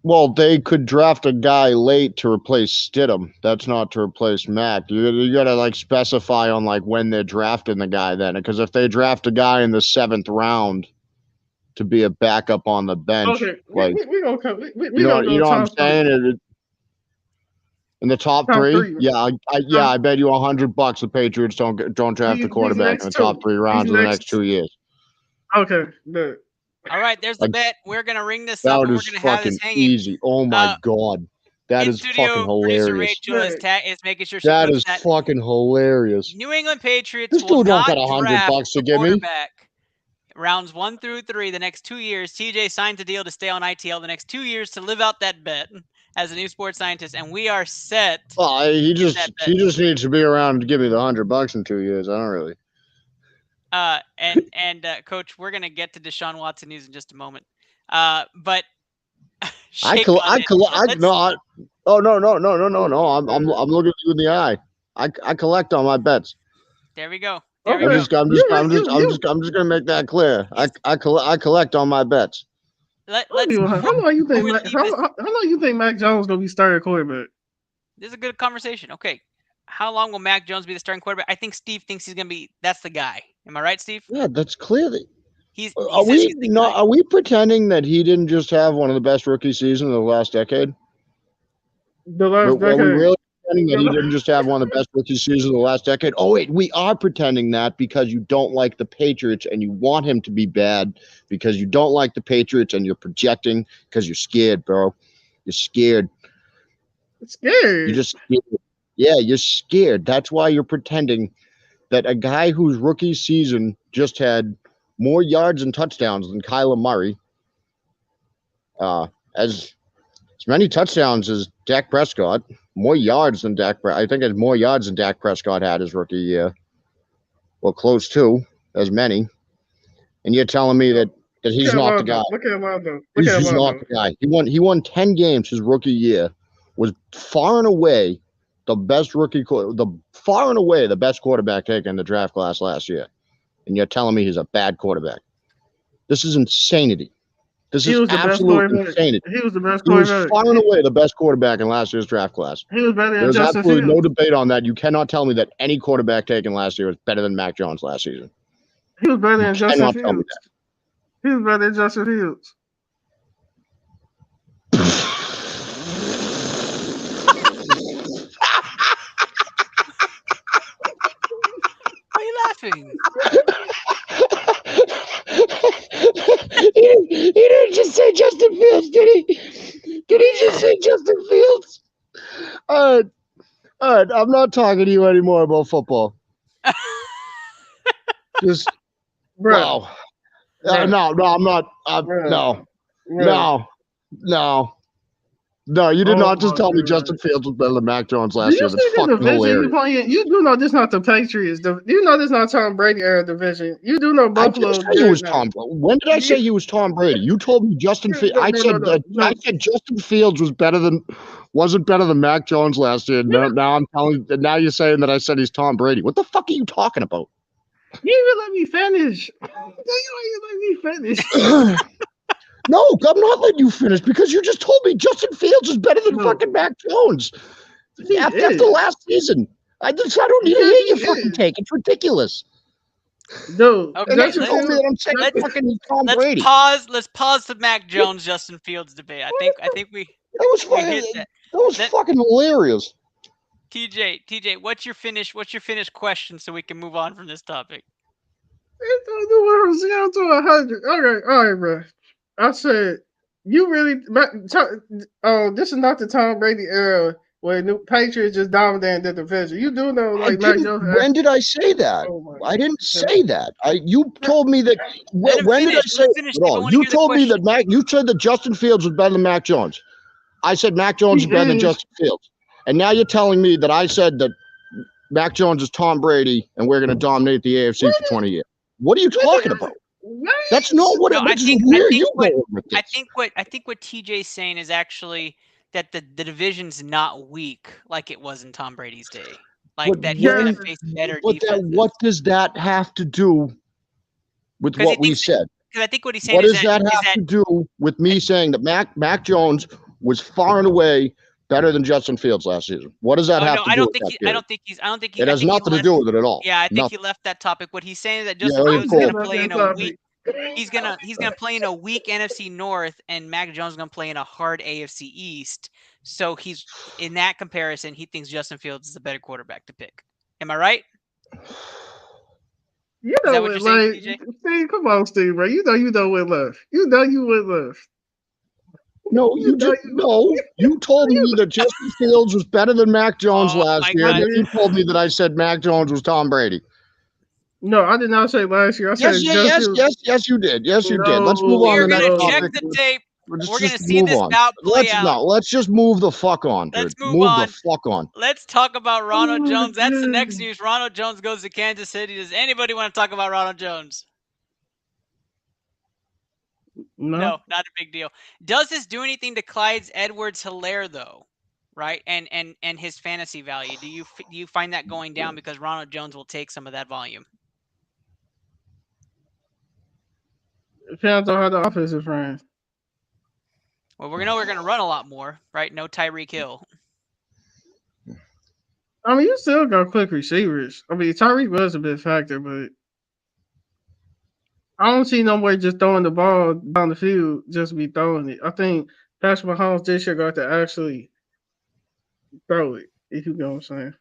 Well, they could draft a guy late to replace Stidham. That's not to replace Mac. You gotta like specify on like when they're drafting the guy then, because if they draft a guy in the 7th round to be a backup on the bench, Okay, like we gonna come. We you know gonna go what I'm top saying? In the top Top three, three. yeah, I bet you $100 the Patriots don't draft These a quarterback next in the top two. 3 rounds These in the next- next 2 years. Okay, bet. All right, there's the Like, bet. We're gonna ring this up, That and we're is gonna have fucking this hanging. easy. Oh my god, that In is studio, fucking producer hilarious. Rachel is making sure she That puts is that. fucking hilarious. New England Patriots This will dude don't not got $100 draft to a give me. quarterback. Rounds 1 through 3, the next 2 years. TJ signed a deal to stay on ITL the next 2 years to live out that bet as a new sports scientist, and we are set. Well, he Get just that bet. he just needs to be around to give me the $100 in 2 years. I don't really. And Coach, we're gonna get to Deshaun Watson news in just a moment. But Oh no. I'm looking at you in the eye. I collect on my bets. there we go. Okay. There we go. I'm just gonna make that clear. I collect on my bets. Let's How long you think? before we Mac, leave how, this- how long you think Mac Jones gonna be starting quarterback? This is a good conversation. Okay. How long will Mac Jones be the starting quarterback? I think Steve thinks he's gonna be. That's the guy. Am I right, Steve? Yeah, that's clearly. He Are says we he's the not? guy. Are we pretending that he didn't just have one of the best rookie seasons of the last decade? The last Are we decade. really pretending that he didn't just have one of the best rookie seasons of the last decade? Oh wait, we are pretending that because you don't like the Patriots and you want him to be bad because you don't like the Patriots and you're projecting because you're scared, bro. You're scared. Scared. You're just scared. Yeah, you're scared. That's why you're pretending that a guy whose rookie season just had more yards and touchdowns than Kyler Murray, as many touchdowns as Dak Prescott, more yards than I think it's more yards than Dak Prescott had his rookie year. Well, close to as many. And you're telling me that he's not the guy. Look at Londo. He's not the guy. He won 10 games his rookie year, was far and away the best the best quarterback taken in the draft class last year. And you're telling me he's a bad quarterback. This is insanity. This He is was the best absolute quarterback. insanity. He was the best He was quarterback. far and away the best quarterback in last year's draft class. He was better than There's Justin absolutely Fields. no debate on that. You cannot tell me that any quarterback taken last year was better than Mac Jones last season. He was better than You Justin cannot tell me Fields. He was better than Justin Fields. Why are you laughing? He didn't just say Justin Fields, did he? Did he just say Justin Fields? All right. I'm not talking to you anymore about football. Just Bro. wow. Right. No, I'm not. Right. No, you did Oh not just my tell me God. Justin Fields was better than Mac Jones Do last you year. see That's the fucking division you hilarious. playing? You do know this not the Patriots. You know this not Tom Brady era division. You do know I Buffalo. didn't say he was Tom. When did I say he was Tom Brady? You told me Justin Fields. No, I said Justin Fields wasn't better than Mac Jones last year. Now you're saying that I said he's Tom Brady. What the fuck are you talking about? You even let me finish. You let me finish. No, I'm not letting you finish because you just told me Justin Fields is better than No. fucking Mac Jones after is. last season. I don't need to hear your fucking take. It's ridiculous. Dude, Okay, And Justin you told me Fields, that I'm saying fucking Tom Let's Brady. pause. Let's pause the Mac Jones Justin Fields debate. I think we That was We fucking. hit That that. was That- fucking hilarious. TJ, what's your finish question so we can move on from this topic? It's on the world 0 to 100. Okay, all right, bro. I said, you really. Oh, this is not the Tom Brady era where the Patriots just dominated the division. You do know, I like Mac didn't. Jones. When did I say that? Oh my I didn't God. say that. You told me that. Let him When did I finish. say? Let him finish, Steve. I Hold on. wanna You hear the told me question. that You said that Justin Fields was better than Mac Jones. I said Mac Jones is better than is. Justin Fields, and now you're telling me that I said that Mac Jones is Tom Brady, and we're going to dominate the AFC for 20 years. What are you talking about? That's not what No, it is. Where are you going with this? I think what TJ's saying is actually that the division's not weak like it was in Tom Brady's day. Like But that he's gonna when- face better But defenses. what does that have to do with 'Cause what he we thinks- said? Because I think what he's saying What is does that have to do with me saying that Mac Jones was far and away better than Justin Fields last season? What does that have to do with that? I don't think he. It has nothing to do with it at all. Yeah, I think Nothing. he left that topic. What he's saying is that Yeah, Justin Fields is cool. gonna play in a weak. He's gonna play in a weak NFC North, and Mac Jones is gonna play in a hard AFC East. So he's in that comparison, he thinks Justin Fields is a better quarterback to pick. Am I right? You Is that know what what, you're saying, like, TJ? Steve, come on, Steve, bro. You know what left. You know you went left. No, you told me that Justin Fields was better than Mac Jones Oh, last my year. God. And then you told me that I said Mac Jones was Tom Brady. No, I did not say last year. I said Yes, you did. Yes, you did. Let's move on We're to the gonna next check topic. the tape. Let's We're gonna just see move this on. bout play out. Let's just move the fuck on, dude. Let's move on. the fuck on. Let's talk about Ronald Oh, Jones. That's the dude. next news. Ronald Jones goes to Kansas City. Does anybody want to talk about Ronald Jones? No, not a big deal. Does this do anything to Clyde Edwards-Helaire though? Right, and his fantasy value. Do you find that going down because Ronald Jones will take some of that volume? Depends on how the offensive friends. Well, we're gonna run a lot more, right? No Tyreek Hill. I mean, you still got quick receivers. I mean, Tyreek was a big factor, but I don't see no way just throwing the ball down the field just to be throwing it. I think Patrick Mahomes this year got to actually throw it, if you know what I'm saying.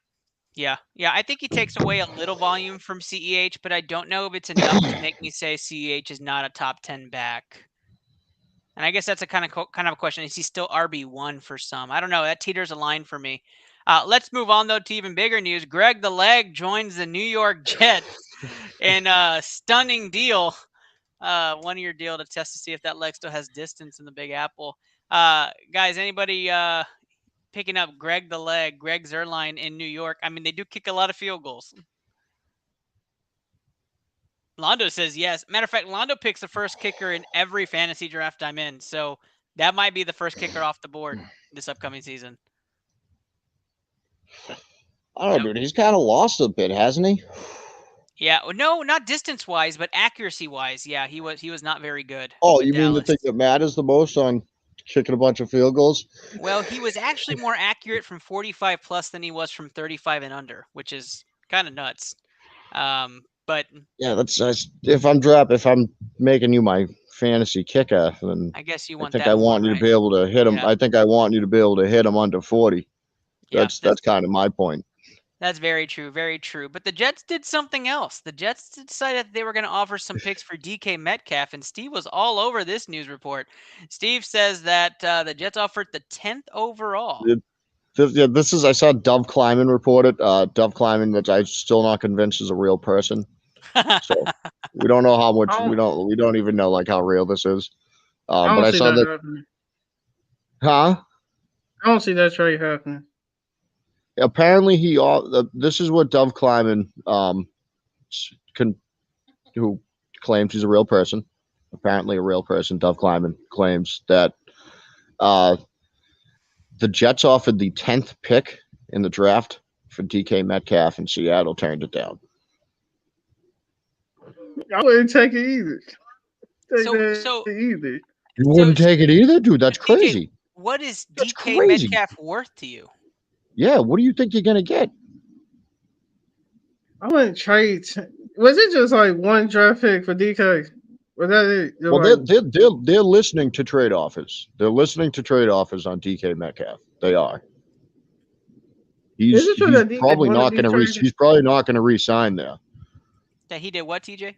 Yeah. I think he takes away a little volume from CEH, but I don't know if it's enough to make me say CEH is not a top 10 back. And I guess that's a kind of a question. Is he still RB1 for some? I don't know. That teeters a line for me. Let's move on, though, to even bigger news. Greg the Leg joins the New York Jets in a stunning deal. 1-year deal to test to see if that leg still has distance in the Big Apple. Guys, anybody picking up Greg the Leg, Greg Zuerlein in New York? I mean, they do kick a lot of field goals. Londo says yes. Matter of fact, Londo picks the first kicker in every fantasy draft I'm in. So that might be the first kicker off the board this upcoming season. I don't know, dude. He's kind of lost a bit, hasn't he? Yeah. No, not distance-wise, but accuracy-wise. Yeah, he was not very good. Oh, with you mean the Dallas. thing that matters the most on kicking a bunch of field goals? Well, he was actually more accurate from 45 plus than he was from 35 and under, which is kind of nuts. But yeah, if I'm making you my fantasy kicker, then I guess you want I think that I want more, you right? to be able to hit him. Yeah. I think I want you to be able to hit him under 40. Yeah, That's kind of my point. That's very true, very true. But the Jets did something else. The Jets decided they were going to offer some picks for DK Metcalf, and Steve was all over this news report. Steve says that the Jets offered the 10th overall. I saw Dove Kleiman report it. Dove Kleiman, that I'm still not convinced is a real person. So we don't know how much. We don't even know like how real this is. But I saw that. Happening. Huh? I don't see that trade happening. Apparently, this is what Dove Kleiman, who claims he's a real person, apparently a real person. Dove Kleiman claims that the Jets offered the 10th pick in the draft for DK Metcalf, and Seattle turned it down. I wouldn't take it either. You wouldn't take it either, dude. That's crazy. What is That's DK crazy. Metcalf worth to you? Yeah, what do you think you're gonna get? I wouldn't trade. Was it just like one draft pick for DK? Well, that is, Well, like, they're listening to trade offers. They're listening to trade offers on DK Metcalf. They are. is it true He's that DK probably want to not be going to traded? he's probably not going to re-sign there. That he did what, TJ?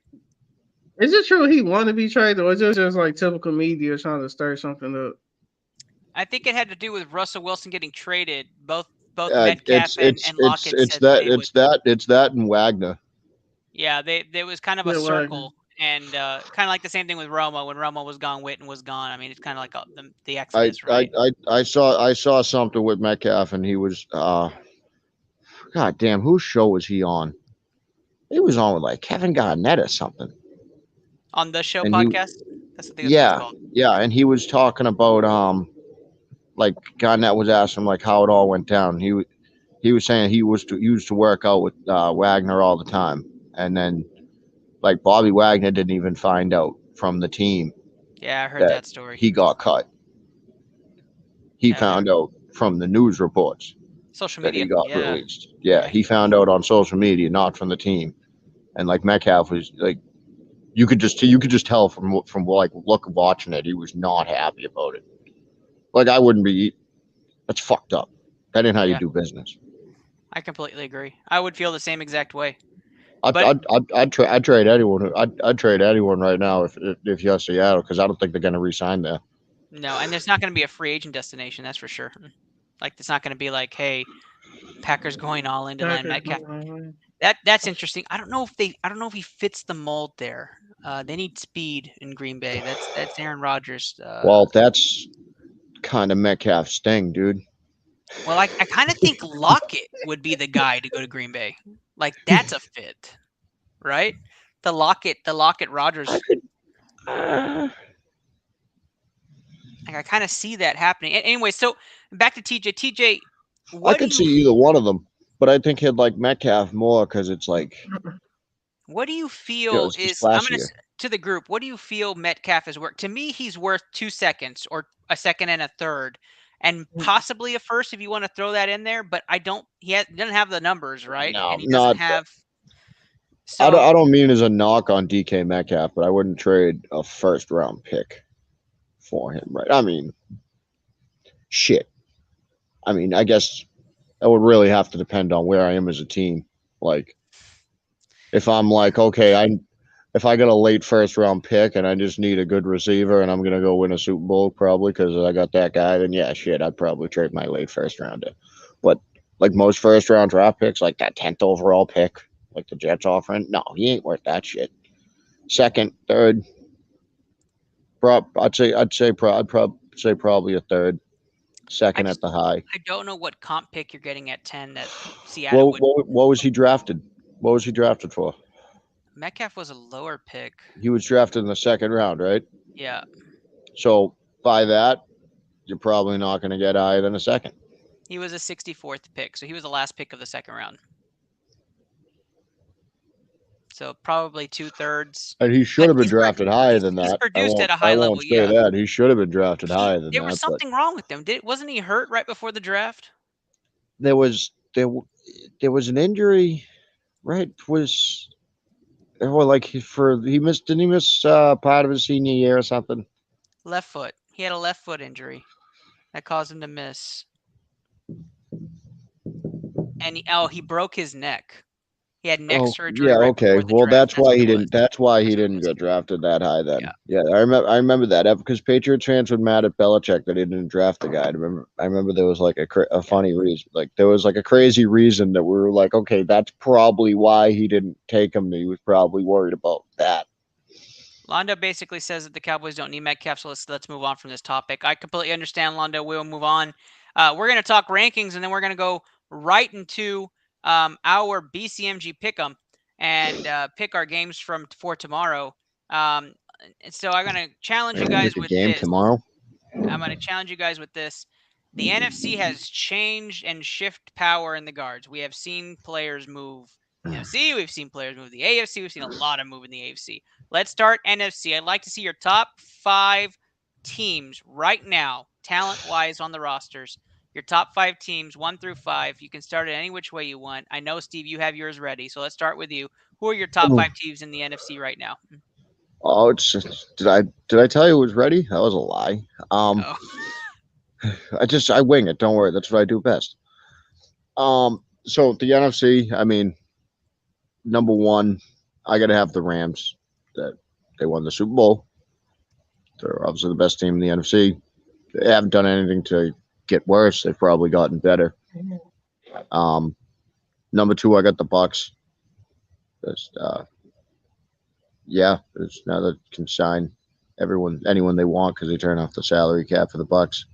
Is it true he want to be traded, or is it just like typical media trying to stir something up? I think it had to do with Russell Wilson getting traded. Both Metcalf and Lockett it's said that they would. it's that and Wagner. Yeah, there was kind of a Yeah, circle, and kind of like the same thing with Romo. When Romo was gone, Witten was gone. I mean, it's kind of like the I, Exodus, right? I saw something with Metcalf, and he was God damn, whose show was he on? He was on with like Kevin Garnett or something. On the show And he- podcast. That's what it's called. Yeah, and he was talking about like Garnett was asking him like how it all went down. He was saying he used to work out with Wagner all the time, and then like Bobby Wagner didn't even find out from the team Yeah, I heard that story. he got cut. He Yeah, found out from the news reports social that media. he got Yeah. released. Yeah, he found out on social media, not from the team. And like Metcalf was like, you could just tell from like watching it, he was not happy about it. Like I wouldn't be. That's fucked up. That ain't how you Yeah. do business. I completely agree. I would feel the same exact way. I'd trade anyone. I'd trade anyone right now if you're Seattle, because I don't think they're going to re-sign there. No, and there's not going to be a free agent destination. That's for sure. Like it's not going to be like, hey, Packers going all in to land Metcalf. That's interesting. I don't know if he fits the mold there. They need speed in Green Bay. That's Aaron Rodgers. Well, that's kind of Metcalf's thing, dude. Well, I kind of think Lockett would be the guy to go to Green Bay. Like that's a fit, right? The Lockett Rodgers. Like I kind of see that happening. Anyway, so back to TJ. TJ, I could see either one of them, but I think he'd like Metcalf more because it's like. What do you feel it's I'm going to the group? What do you feel Metcalf is worth? To me, he's worth 2 seconds or a second and a third, and possibly a first if you want to throw that in there. But I don't. He doesn't have the numbers, right? No, and he doesn't have. So, I don't mean as a knock on DK Metcalf, but I wouldn't trade a first round pick for him, right? I mean, shit. I mean, I guess that would really have to depend on where I am as a team. Like, if I'm like, okay, if I get a late first round pick and I just need a good receiver and I'm gonna go win a Super Bowl probably because I got that guy, then yeah, shit, I'd probably trade my late first rounder. But like most first round draft picks, like that 10th overall pick, like the Jets offering, no, he ain't worth that shit. Second, third, I'd say probably a third. Second at the high. I don't know what comp pick you're getting at 10 that Seattle would. What was he drafted? What was he drafted for? Metcalf was a lower pick. He was drafted in the second round, right? Yeah. So by that, you're probably not going to get higher than a second. He was a 64th pick, so he was the last pick of the second round. So probably 2/3. And he should have been drafted higher than that. He's produced at a high level. Yeah, that he should have been drafted higher than that. There was something wrong with him. Wasn't he hurt right before the draft? There was an injury, right? Didn't he miss part of his senior year or something? Left foot. He had a left foot injury that caused him to miss. And he broke his neck. He had neck surgery. Yeah, right okay. before the Well, draft. that's why he didn't. That's why he didn't get drafted that high then. Yeah, I remember that because Patriots fans were mad at Belichick that he didn't draft the guy. I remember there was like a funny reason. Like there was like a crazy reason that we were like, okay, that's probably why he didn't take him. He was probably worried about that. Londo basically says that the Cowboys don't need Metcalf, so let's move on from this topic. I completely understand, Londo. We'll move on. We're going to talk rankings, and then we're going to go right into our BCMG pick'em and pick our games for tomorrow. So I'm going to challenge you guys with this. Tomorrow. I'm going to challenge you guys with this. The NFC has changed and shift power in the guards. We have seen players move the NFC. We've seen players move the AFC. We've seen a lot of move in the AFC. Let's start NFC. I'd like to see your top 5 teams right now, talent-wise on the rosters. Your top 5 teams, 1 through 5. You can start it any which way you want. I know, Steve, you have yours ready, so let's start with you. Who are your top 5 teams in the NFC right now? Oh, it's did I tell you it was ready? That was a lie. Oh. I wing it. Don't worry. That's what I do best. So the NFC, I mean, number one, I got to have the Rams. That they won the Super Bowl. They're obviously the best team in the NFC. They haven't done anything to get worse. They've probably gotten better. Number two, I got the Bucks. Just, yeah, there's now that can sign anyone they want because they turn off the salary cap for the Bucks.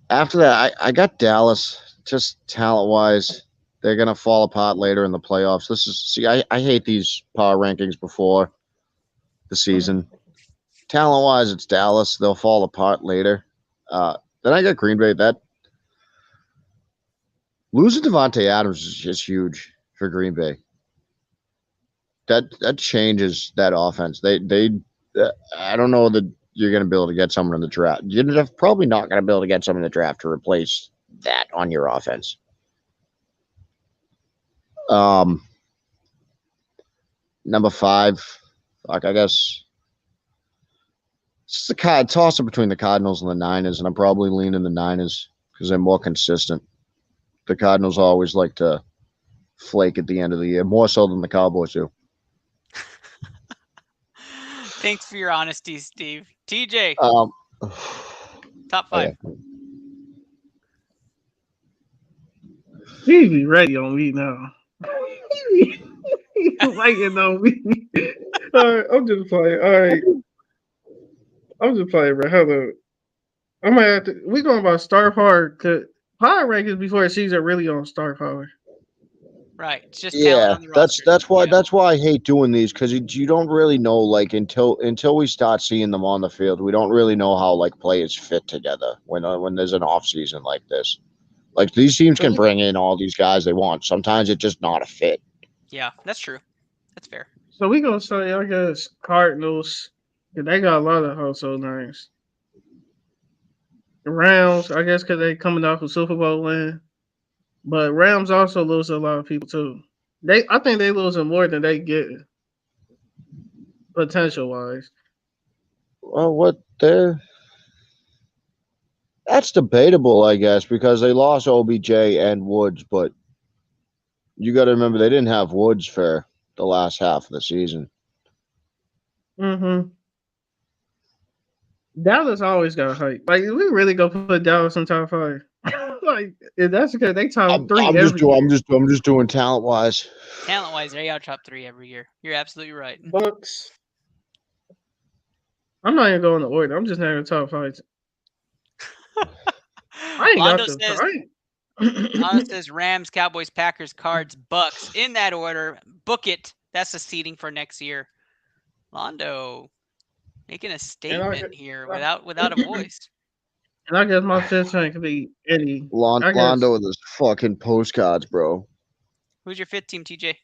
After that, I got Dallas. Just talent wise, they're gonna fall apart later in the playoffs. I hate these power rankings before the season. Talent wise, it's Dallas. They'll fall apart later. Then I got Green Bay. That losing Devontae Adams is just huge for Green Bay. That changes that offense. I don't know that you're going to be able to get someone in the draft. You're probably not going to be able to get someone in the draft to replace that on your offense. Number five, I guess it's the toss up between the Cardinals and the Niners, and I'm probably leaning the Niners because they're more consistent. The Cardinals always like to flake at the end of the year, more so than the Cowboys do. Thanks for your honesty, Steve. TJ, top five. Okay. He be ready on me now. He's waiting on me. All right, I'm just playing. All right. I'm just playing, bro. Hello. I might have to. We going about star power. Cause power rankings before the season are really on star power. Right. It's just talent on the roster. That's why I hate doing these because you don't really know until we start seeing them on the field. We don't really know how players fit together when there's an off season like this. Like these teams can bring in all these guys they want. Sometimes it's just not a fit. Yeah, that's true. That's fair. So we gonna say I guess Cardinals. They got a lot of household names. The Rams, I guess, because they coming off a Super Bowl win. But Rams also lose a lot of people too. I think they losing more than they get potential wise. Well, that's debatable, I guess, because they lost OBJ and Woods, but you got to remember they didn't have Woods for the last half of the season. Mm-hmm. Dallas always got hype. We really go put Dallas in top five. If that's because they top three. I'm just doing talent wise. Talent wise, they are top three every year. You're absolutely right. Bucks. I'm not even going to order. I'm just naming top five. I ain't Londo got says, the Londo says Rams, Cowboys, Packers, Cards, Bucks in that order. Book it. That's the seeding for next year. Londo making a statement here without a voice. And I guess my fifth rank could be Eddie. Londo with his fucking postcards, bro. Who's your fifth team, TJ?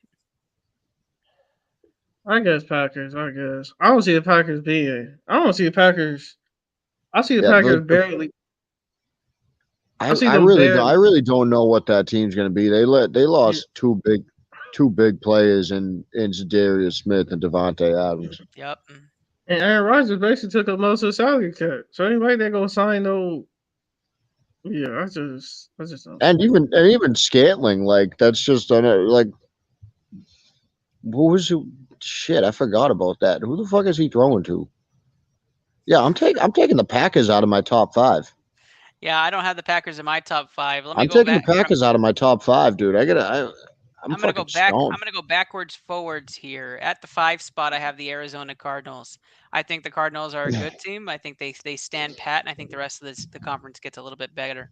I guess Packers. I don't see the Packers being. I don't see the Packers. I see the Packers barely. I really don't know what that team's going to be. They lost two big players in Zadarius Smith and Devontae Adams. Yep. And Aaron Rodgers basically took up most of the salary cap. So anybody they're gonna sign no. Yeah, I just don't. And even Scantling, that's just on it. What was who? Shit, I forgot about that. Who the fuck is he throwing to? Yeah, I'm taking the Packers out of my top five. Yeah, I don't have the Packers in my top five. I'm taking the Packers out of my top five, dude. I'm gonna go back. I'm gonna go backwards, forwards here. At the 5 spot, I have the Arizona Cardinals. I think the Cardinals are a good team. I think they stand pat, and I think the rest of the conference gets a little bit better.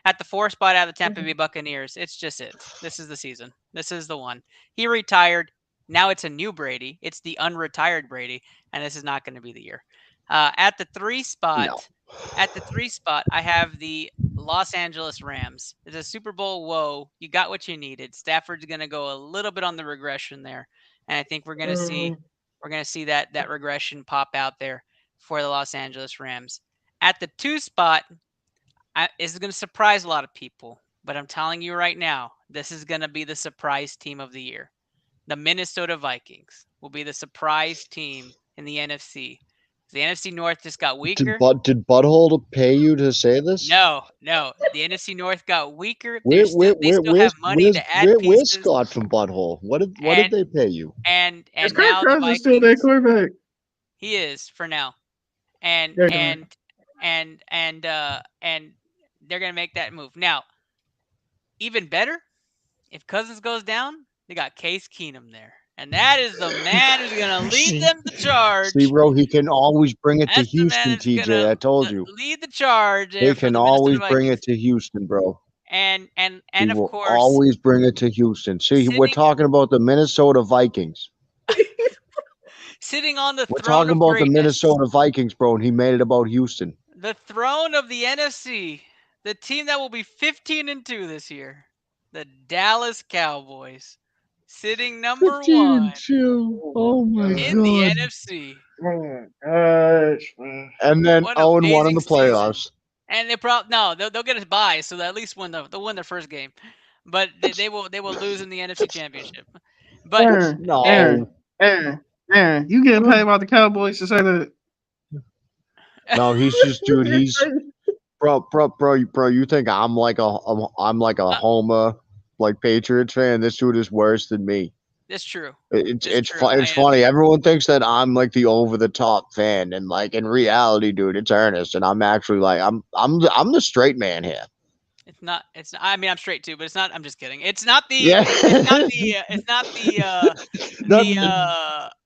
At the 4 spot, I have the Tampa Bay Buccaneers. It's just it. This is the season. This is the one. He retired. Now it's a new Brady. It's the unretired Brady, and this is not going to be the year. At the 3 spot. No. At the 3 spot, I have the Los Angeles Rams. It's a Super Bowl whoa. You got what you needed. Stafford's going to go a little bit on the regression there, and I think we're going to see that regression pop out there for the Los Angeles Rams. At the 2 spot, is going to surprise a lot of people, but I'm telling you right now, this is going to be the surprise team of the year. the Minnesota Vikings will be the surprise team in the NFC. The NFC North just got weaker. Did Butthole pay you to say this? No. The NFC North got weaker. They still have money to add Where's pieces. Scott from Butthole? What did they pay you? And Is now Kirk the Cousins still their Vikings, quarterback? he is for now. And They're gonna- they're gonna make that move. Now, even better, if Cousins goes down, they got Case Keenum there. And that is the man who's going to lead them the charge. See, bro, he can always bring it to That's the man Houston, that's TJ. gonna I told you. lead the charge. He There for can the always Minnesota bring it Vikings. to Houston, bro. And He of will course, always bring it to Houston. See, we're sitting- talking about the Minnesota Vikings. sitting on the We're throne talking of about the greatness, Minnesota Vikings, bro, and he made it about Houston. the throne of the NFC, the team that will be 15-2 this year, the Dallas Cowboys, sitting number 1 Oh my in the NFC. Oh my gosh, man. And then What 0-1 in amazing the playoffs. And they'll get a bye, so they'll at least they'll win their first game, but they will lose in the NFC Championship. But Aaron, you getting paid by the Cowboys to say that? No, he's just, dude. He's bro. You think I'm like a Homer, like Patriots fan? This dude is worse than me. That's true. It's true. it's funny. Everyone thinks that I'm like the over the top fan, and like in reality, dude, it's Ernest, and I'm actually like I'm the straight man here. It's not. I mean, I'm straight too, but it's not. I'm just kidding. It's not the. Yeah. It's not the.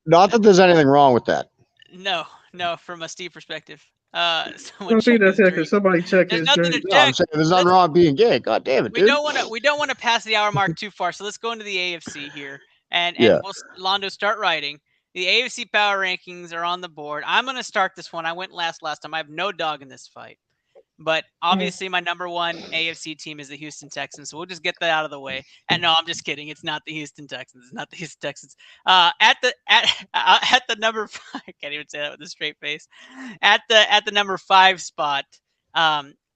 Not that there's anything wrong with that. No, from a Steve perspective. Don't see that because somebody check There's his nothing drink. to No, I'm saying there's nothing wrong with being gay. God damn it, We dude. don't want to pass the hour mark too far. So let's go into the AFC here, and Yeah. we'll Londo start writing. The AFC power rankings are on the board. I'm going to start this one. I went last time. I have no dog in this fight. But obviously, my number one AFC team is the Houston Texans. So we'll just get that out of the way. And no, I'm just kidding. It's not the Houston Texans. It's not the Houston Texans. At the number 5, I can't even say that with a straight face. At the number 5 spot,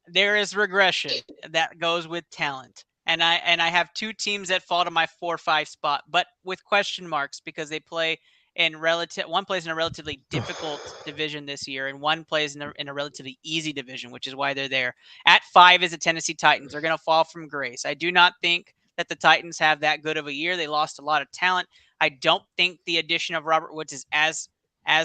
there is regression that goes with talent. And I have 2 teams that fall to my 4-5 spot, but with question marks because they play one plays in a relatively difficult division this year, and one plays in a relatively easy division, which is why they're there. At 5 is the Tennessee Titans. They're going to fall from grace. I do not think that the Titans have that good of a year. They lost a lot of talent. I don't think the addition of Robert Woods is as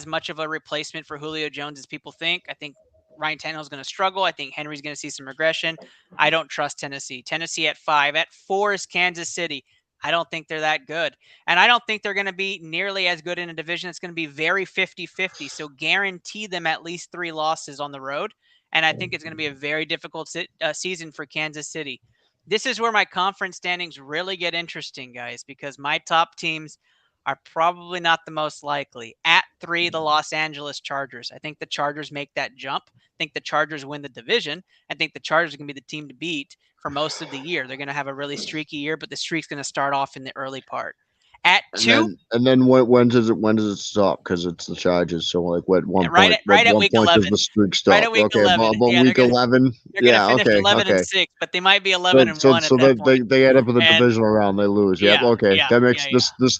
much of a replacement for Julio Jones as people think. I think Ryan Tannehill is going to struggle. I think Henry's going to see some regression. I don't trust Tennessee. Tennessee at 5. At 4 is Kansas City. I don't think they're that good. And I don't think they're going to be nearly as good in a division. It's going to be very 50-50. So guarantee them at least 3 losses on the road. And I think it's going to be a very difficult season for Kansas City. This is where my conference standings really get interesting, guys, because my top teams are probably not the most likely. At 3, the Los Angeles Chargers. I think the Chargers make that jump. I think the Chargers win the division. I think the Chargers are going to be the team to beat for most of the year. They're going to have a really streaky year, but the streak's going to start off in the early part. At 2, and then when does it stop? Because it's the Chargers. So like what one right point? at week 11. Does the streak stop? Right at week okay, 11. About Yeah, week 11. They're going to finish 11-6, but they might be 11-1 at that point. They end up with a divisional round. They lose. Yep. Yeah, Okay. yeah, That makes yeah.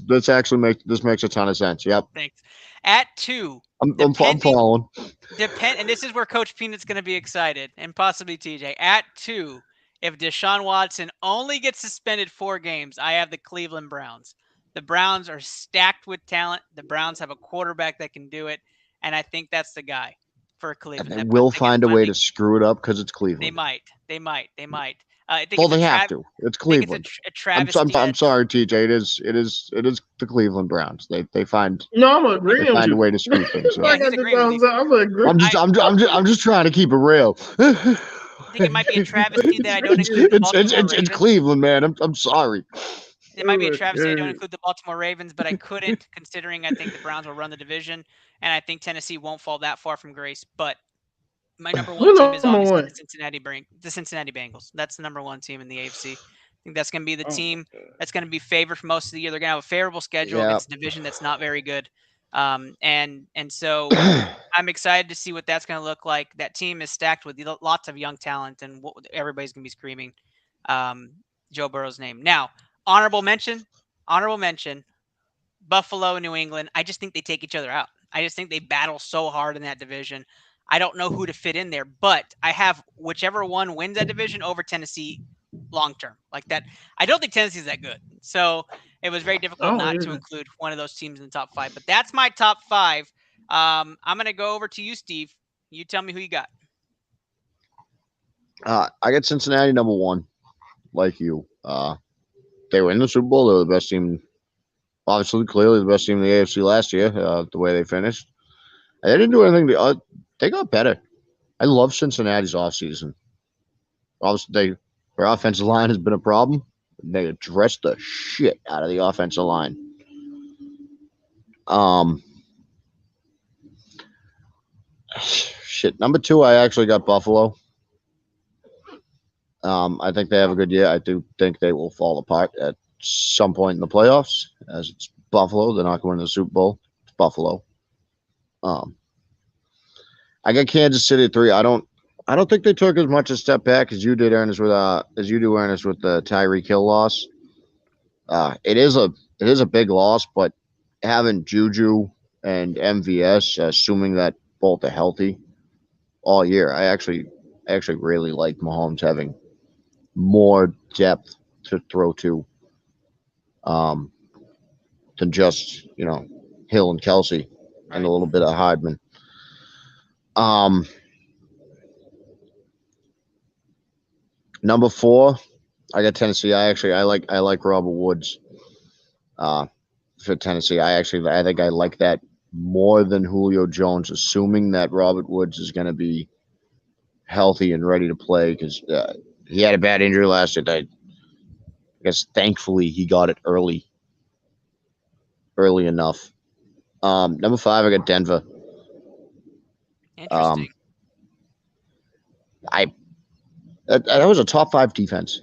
this actually makes a ton of sense. Yep. Thanks. At 2, I'm following. And this is where Coach Peanut's going to be excited, and possibly TJ. At 2, if Deshaun Watson only gets suspended 4 games, I have the Cleveland Browns. The Browns are stacked with talent. The Browns have a quarterback that can do it, and I think that's the guy for Cleveland. And they will find a way to screw it up because it's Cleveland. They might. I think well, they have to. It's Cleveland. I'm sorry, TJ. It is the Cleveland Browns. They find. No, I'm agreeing. They find a way to screw things up. I'm just trying to keep it real. I think it might be a travesty that I don't include the Baltimore Ravens. It's Cleveland, man. I'm sorry. It might be a travesty I don't include the Baltimore Ravens, but I couldn't, considering I think the Browns will run the division, and I think Tennessee won't fall that far from grace. But my number 1 team is obviously the Cincinnati Bengals. That's the number 1 team in the AFC. I think that's going to be the team that's going to be favored for most of the year. They're going to have a favorable schedule against a division that's not very good. And so I'm excited to see what that's going to look like. That team is stacked with lots of young talent, and everybody's going to be screaming Joe Burrow's name. Now, honorable mention. Buffalo and New England, I just think they take each other out. I just think they battle so hard in that division. I don't know who to fit in there, but I have whichever one wins that division over Tennessee long term. Like that, I don't think Tennessee's that good. So it was very difficult not to include one of those teams in the top 5. But that's my top 5. I'm going to go over to you, Steve. You tell me who you got. I got Cincinnati number 1, like you. They were in the Super Bowl. They were the best team, obviously, clearly the best team in the AFC last year, the way they finished. They didn't do anything. They got better. I love Cincinnati's offseason. Obviously, their offensive line has been a problem. They addressed the shit out of the offensive line. Shit. Number 2, I actually got Buffalo. I think they have a good year. I do think they will fall apart at some point in the playoffs, as it's Buffalo. They're not going to the Super Bowl. It's Buffalo. I got Kansas City at 3. I don't think they took as much a step back as you did, Ernest, with Ernest, with the Tyreek Hill loss. It is a big loss, but having Juju and MVS, assuming that both are healthy all year, I actually really like Mahomes having more depth to throw to than just, Hill and Kelsey and a little bit of Hardman. Number 4, I got Tennessee. I like Robert Woods for Tennessee. I think I like that more than Julio Jones, assuming that Robert Woods is going to be healthy and ready to play, because he had a bad injury last year. I guess thankfully he got it early enough. Number 5, I got Denver. Interesting. That was a top 5 defense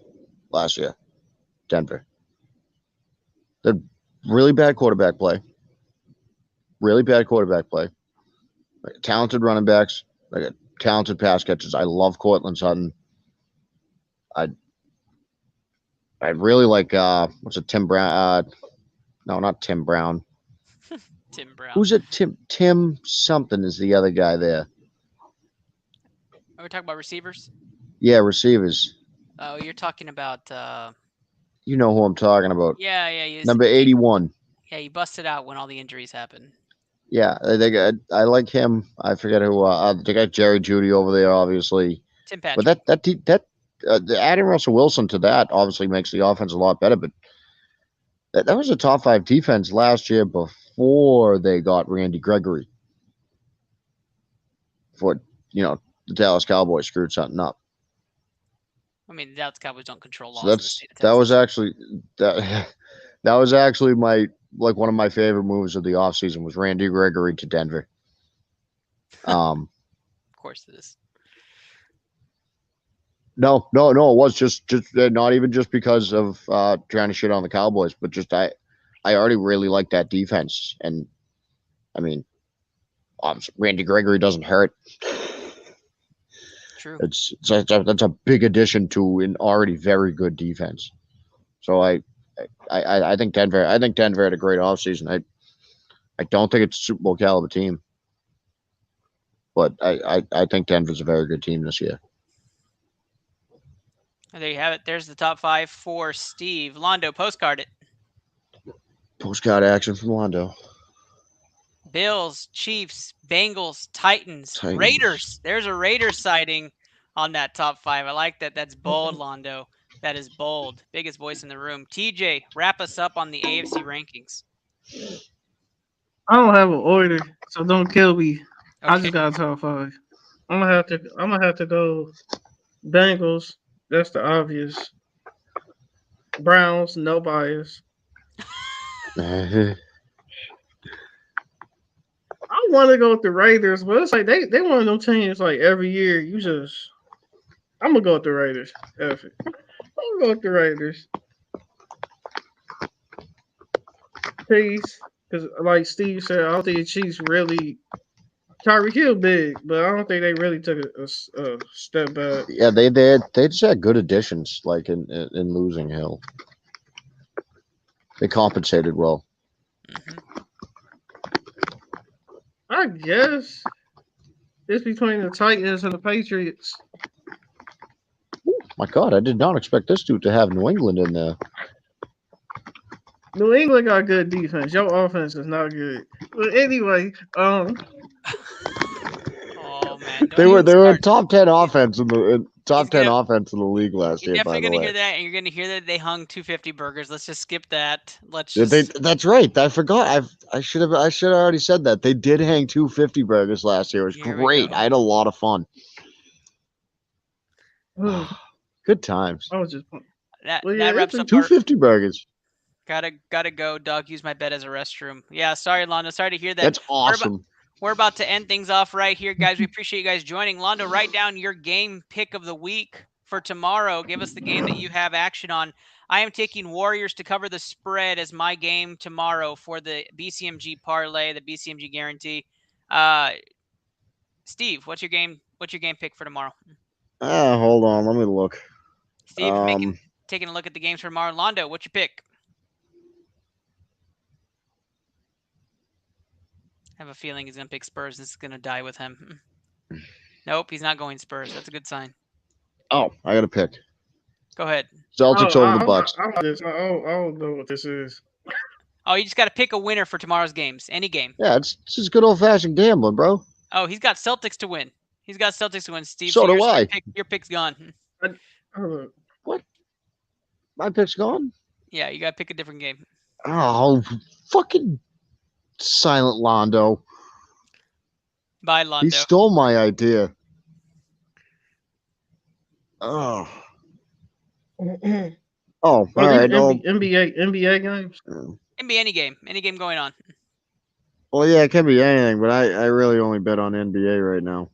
last year, Denver. The really bad quarterback play. Talented running backs. Like talented pass catchers. I love Cortland Sutton. I really like Tim Brown? No, not Tim Brown. Tim Brown. Who's it? Tim something is the other guy there. Are we talking about receivers? Yeah, receivers. Oh, you're talking about. You know who I'm talking about. Yeah. Number 81. Yeah, he busted out when all the injuries happened. Yeah, I like him. I forget who. They got Jerry Jeudy over there, obviously. Tim Patrick. But adding Russell Wilson to that obviously makes the offense a lot better. But that was a top 5 defense last year before they got Randy Gregory. Before the Dallas Cowboys screwed something up. I mean, the Dallas Cowboys don't control laws. So that was actually my one of my favorite moves of the offseason was Randy Gregory to Denver. Of course it is. No, it was just not even just because of trying to shit on the Cowboys, but just I already really like that defense, and I mean, Randy Gregory doesn't hurt. True. That's a big addition to an already very good defense. So I think Denver had a great offseason. I don't think it's a Super Bowl caliber team, but I think Denver's a very good team this year. And there you have it. There's the top 5 for Steve. Londo, postcard it. Postcard action from Londo. Bills, Chiefs, Bengals, Titans, Raiders. There's a Raiders sighting on that top 5. I like that. That's bold, Londo. That is bold. Biggest voice in the room. TJ, wrap us up on the AFC rankings. I don't have an order, so don't kill me. Okay. I just got a top 5. I'm gonna have to go Bengals. That's the obvious. Browns, no bias. I want to go with the Raiders, but it's like they one of them teams like every year. I'm gonna go with the Raiders. I'm gonna go with the Raiders. Chiefs, because like Steve said, I don't think the Chiefs really. Tyreek Hill big, but I don't think they really took a step back. Yeah, they just had good additions, like in losing Hill. They compensated well. Mhm. I guess it's between the Titans and the Patriots. My God, I did not expect this dude to have New England in there. New England got good defense. Your offense is not good. But anyway, Oh man, don't They were even a start. top 10 offense in the top 10 gonna- offense in the league last You're year. By definitely the gonna way, hear that, and you're gonna hear that they hung 250 burgers. Let's just skip that. Let's Yeah, just. that's right. I forgot. I should have already said that. They did hang 250 burgers last year. It was Here we great. go. I had a lot of fun. I Good times. was just. That Well, yeah, wraps up our. 250 burgers. Gotta go, dog. Use my bed as a restroom. Yeah, sorry, Londo. Sorry to hear that. That's awesome. We're about to end things off right here, guys. We appreciate you guys joining. Londo, write down your game pick of the week for tomorrow. Give us the game that you have action on. I am taking Warriors to cover the spread as my game tomorrow for the BCMG parlay, the BCMG guarantee. Steve, what's your game pick for tomorrow? Hold on. Let me look. Steve, taking a look at the games for tomorrow. Londo, what's your pick? I have a feeling he's going to pick Spurs. This is going to die with him. Nope, he's not going Spurs. That's a good sign. Oh, I got to pick. Go ahead. Celtics over the Bucks. I don't know what this is. Oh, you just got to pick a winner for tomorrow's games. Any game. Yeah, it's just good old fashioned gambling, bro. Oh, he's got Celtics to win. He's got Celtics to win, Steve. So do I. Your pick's gone. What? My pick's gone? Yeah, you got to pick a different game. Oh, fucking silent Londo. Bye, Londo. He stole my idea. Oh. Oh, all right. NBA games. Can be any game. Any game going on. Well, yeah, it can be anything, but I really only bet on NBA right now.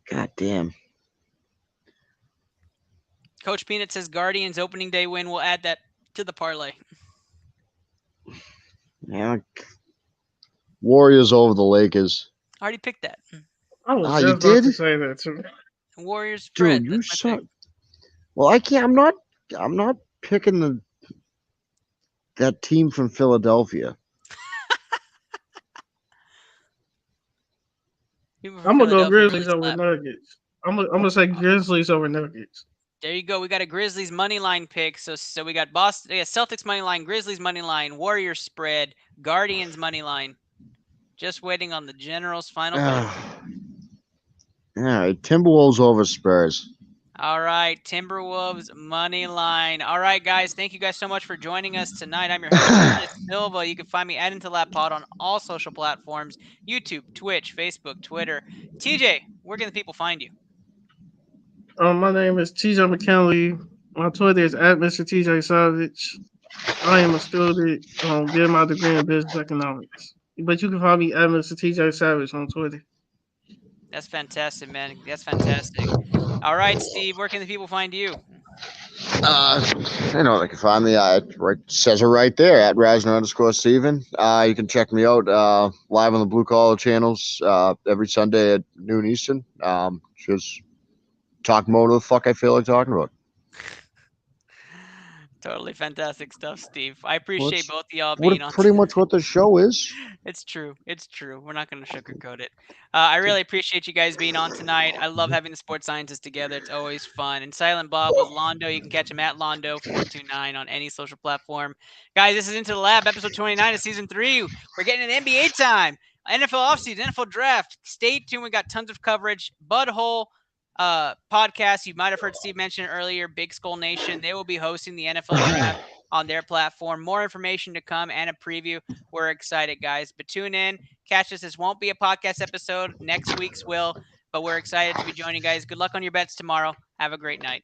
God damn. Coach Peanut says Guardians opening day win. We'll add that to the parlay. Yeah. Warriors over the Lakers. I already picked that. I was you just about to did? say that too. Warriors spread. Dude, you That's my suck. pick. Well, I can't. I'm not picking that team from Philadelphia. People from I'm gonna go Philadelphia Grizzlies really over slap. Nuggets. I'm gonna say Grizzlies over Nuggets. There you go. We got a Grizzlies money line pick. So we got Boston, Celtics money line, Grizzlies money line, Warriors spread, Guardians money line. Just waiting on the Generals final pick. All right, Timberwolves over Spurs. All right, Timberwolves money line. All right, guys. Thank you guys so much for joining us tonight. I'm your host, Chris Silva. You can find me at IntoLabPod on all social platforms: YouTube, Twitch, Facebook, Twitter. TJ, where can the people find you? My name is TJ McKinley. My Twitter is at Mr. TJ Savage. I am a student getting my degree in business economics. But you can find me at Mr. TJ Savage on Twitter. That's fantastic, man. That's fantastic. All right, Steve, where can the people find you? I know they can find me. Says it right there at Rasner_Steven. You can check me out live on the Blue Collar channels every Sunday at noon Eastern. Just talk more to the fuck I feel like talking about. Totally fantastic stuff, Steve. I appreciate both of y'all What being on. pretty much what the show is. It's true. It's true. We're not going to sugarcoat it. I really appreciate you guys being on tonight. I love having the sports scientists together. It's always fun. And Silent Bob with Londo. You can catch him at Londo429 on any social platform. Guys, this is Into the Lab, episode 29 of season 3. We're getting an NBA time. NFL offseason, NFL draft. Stay tuned. We got tons of coverage. Butthole podcast. You might have heard Steve mention earlier, Big Skull Nation. They will be hosting the NFL draft on their platform. More information to come and a preview. We're excited, guys. But tune in. Catch us. This won't be a podcast episode. Next week's will. But we're excited to be joining you guys. Good luck on your bets tomorrow. Have a great night.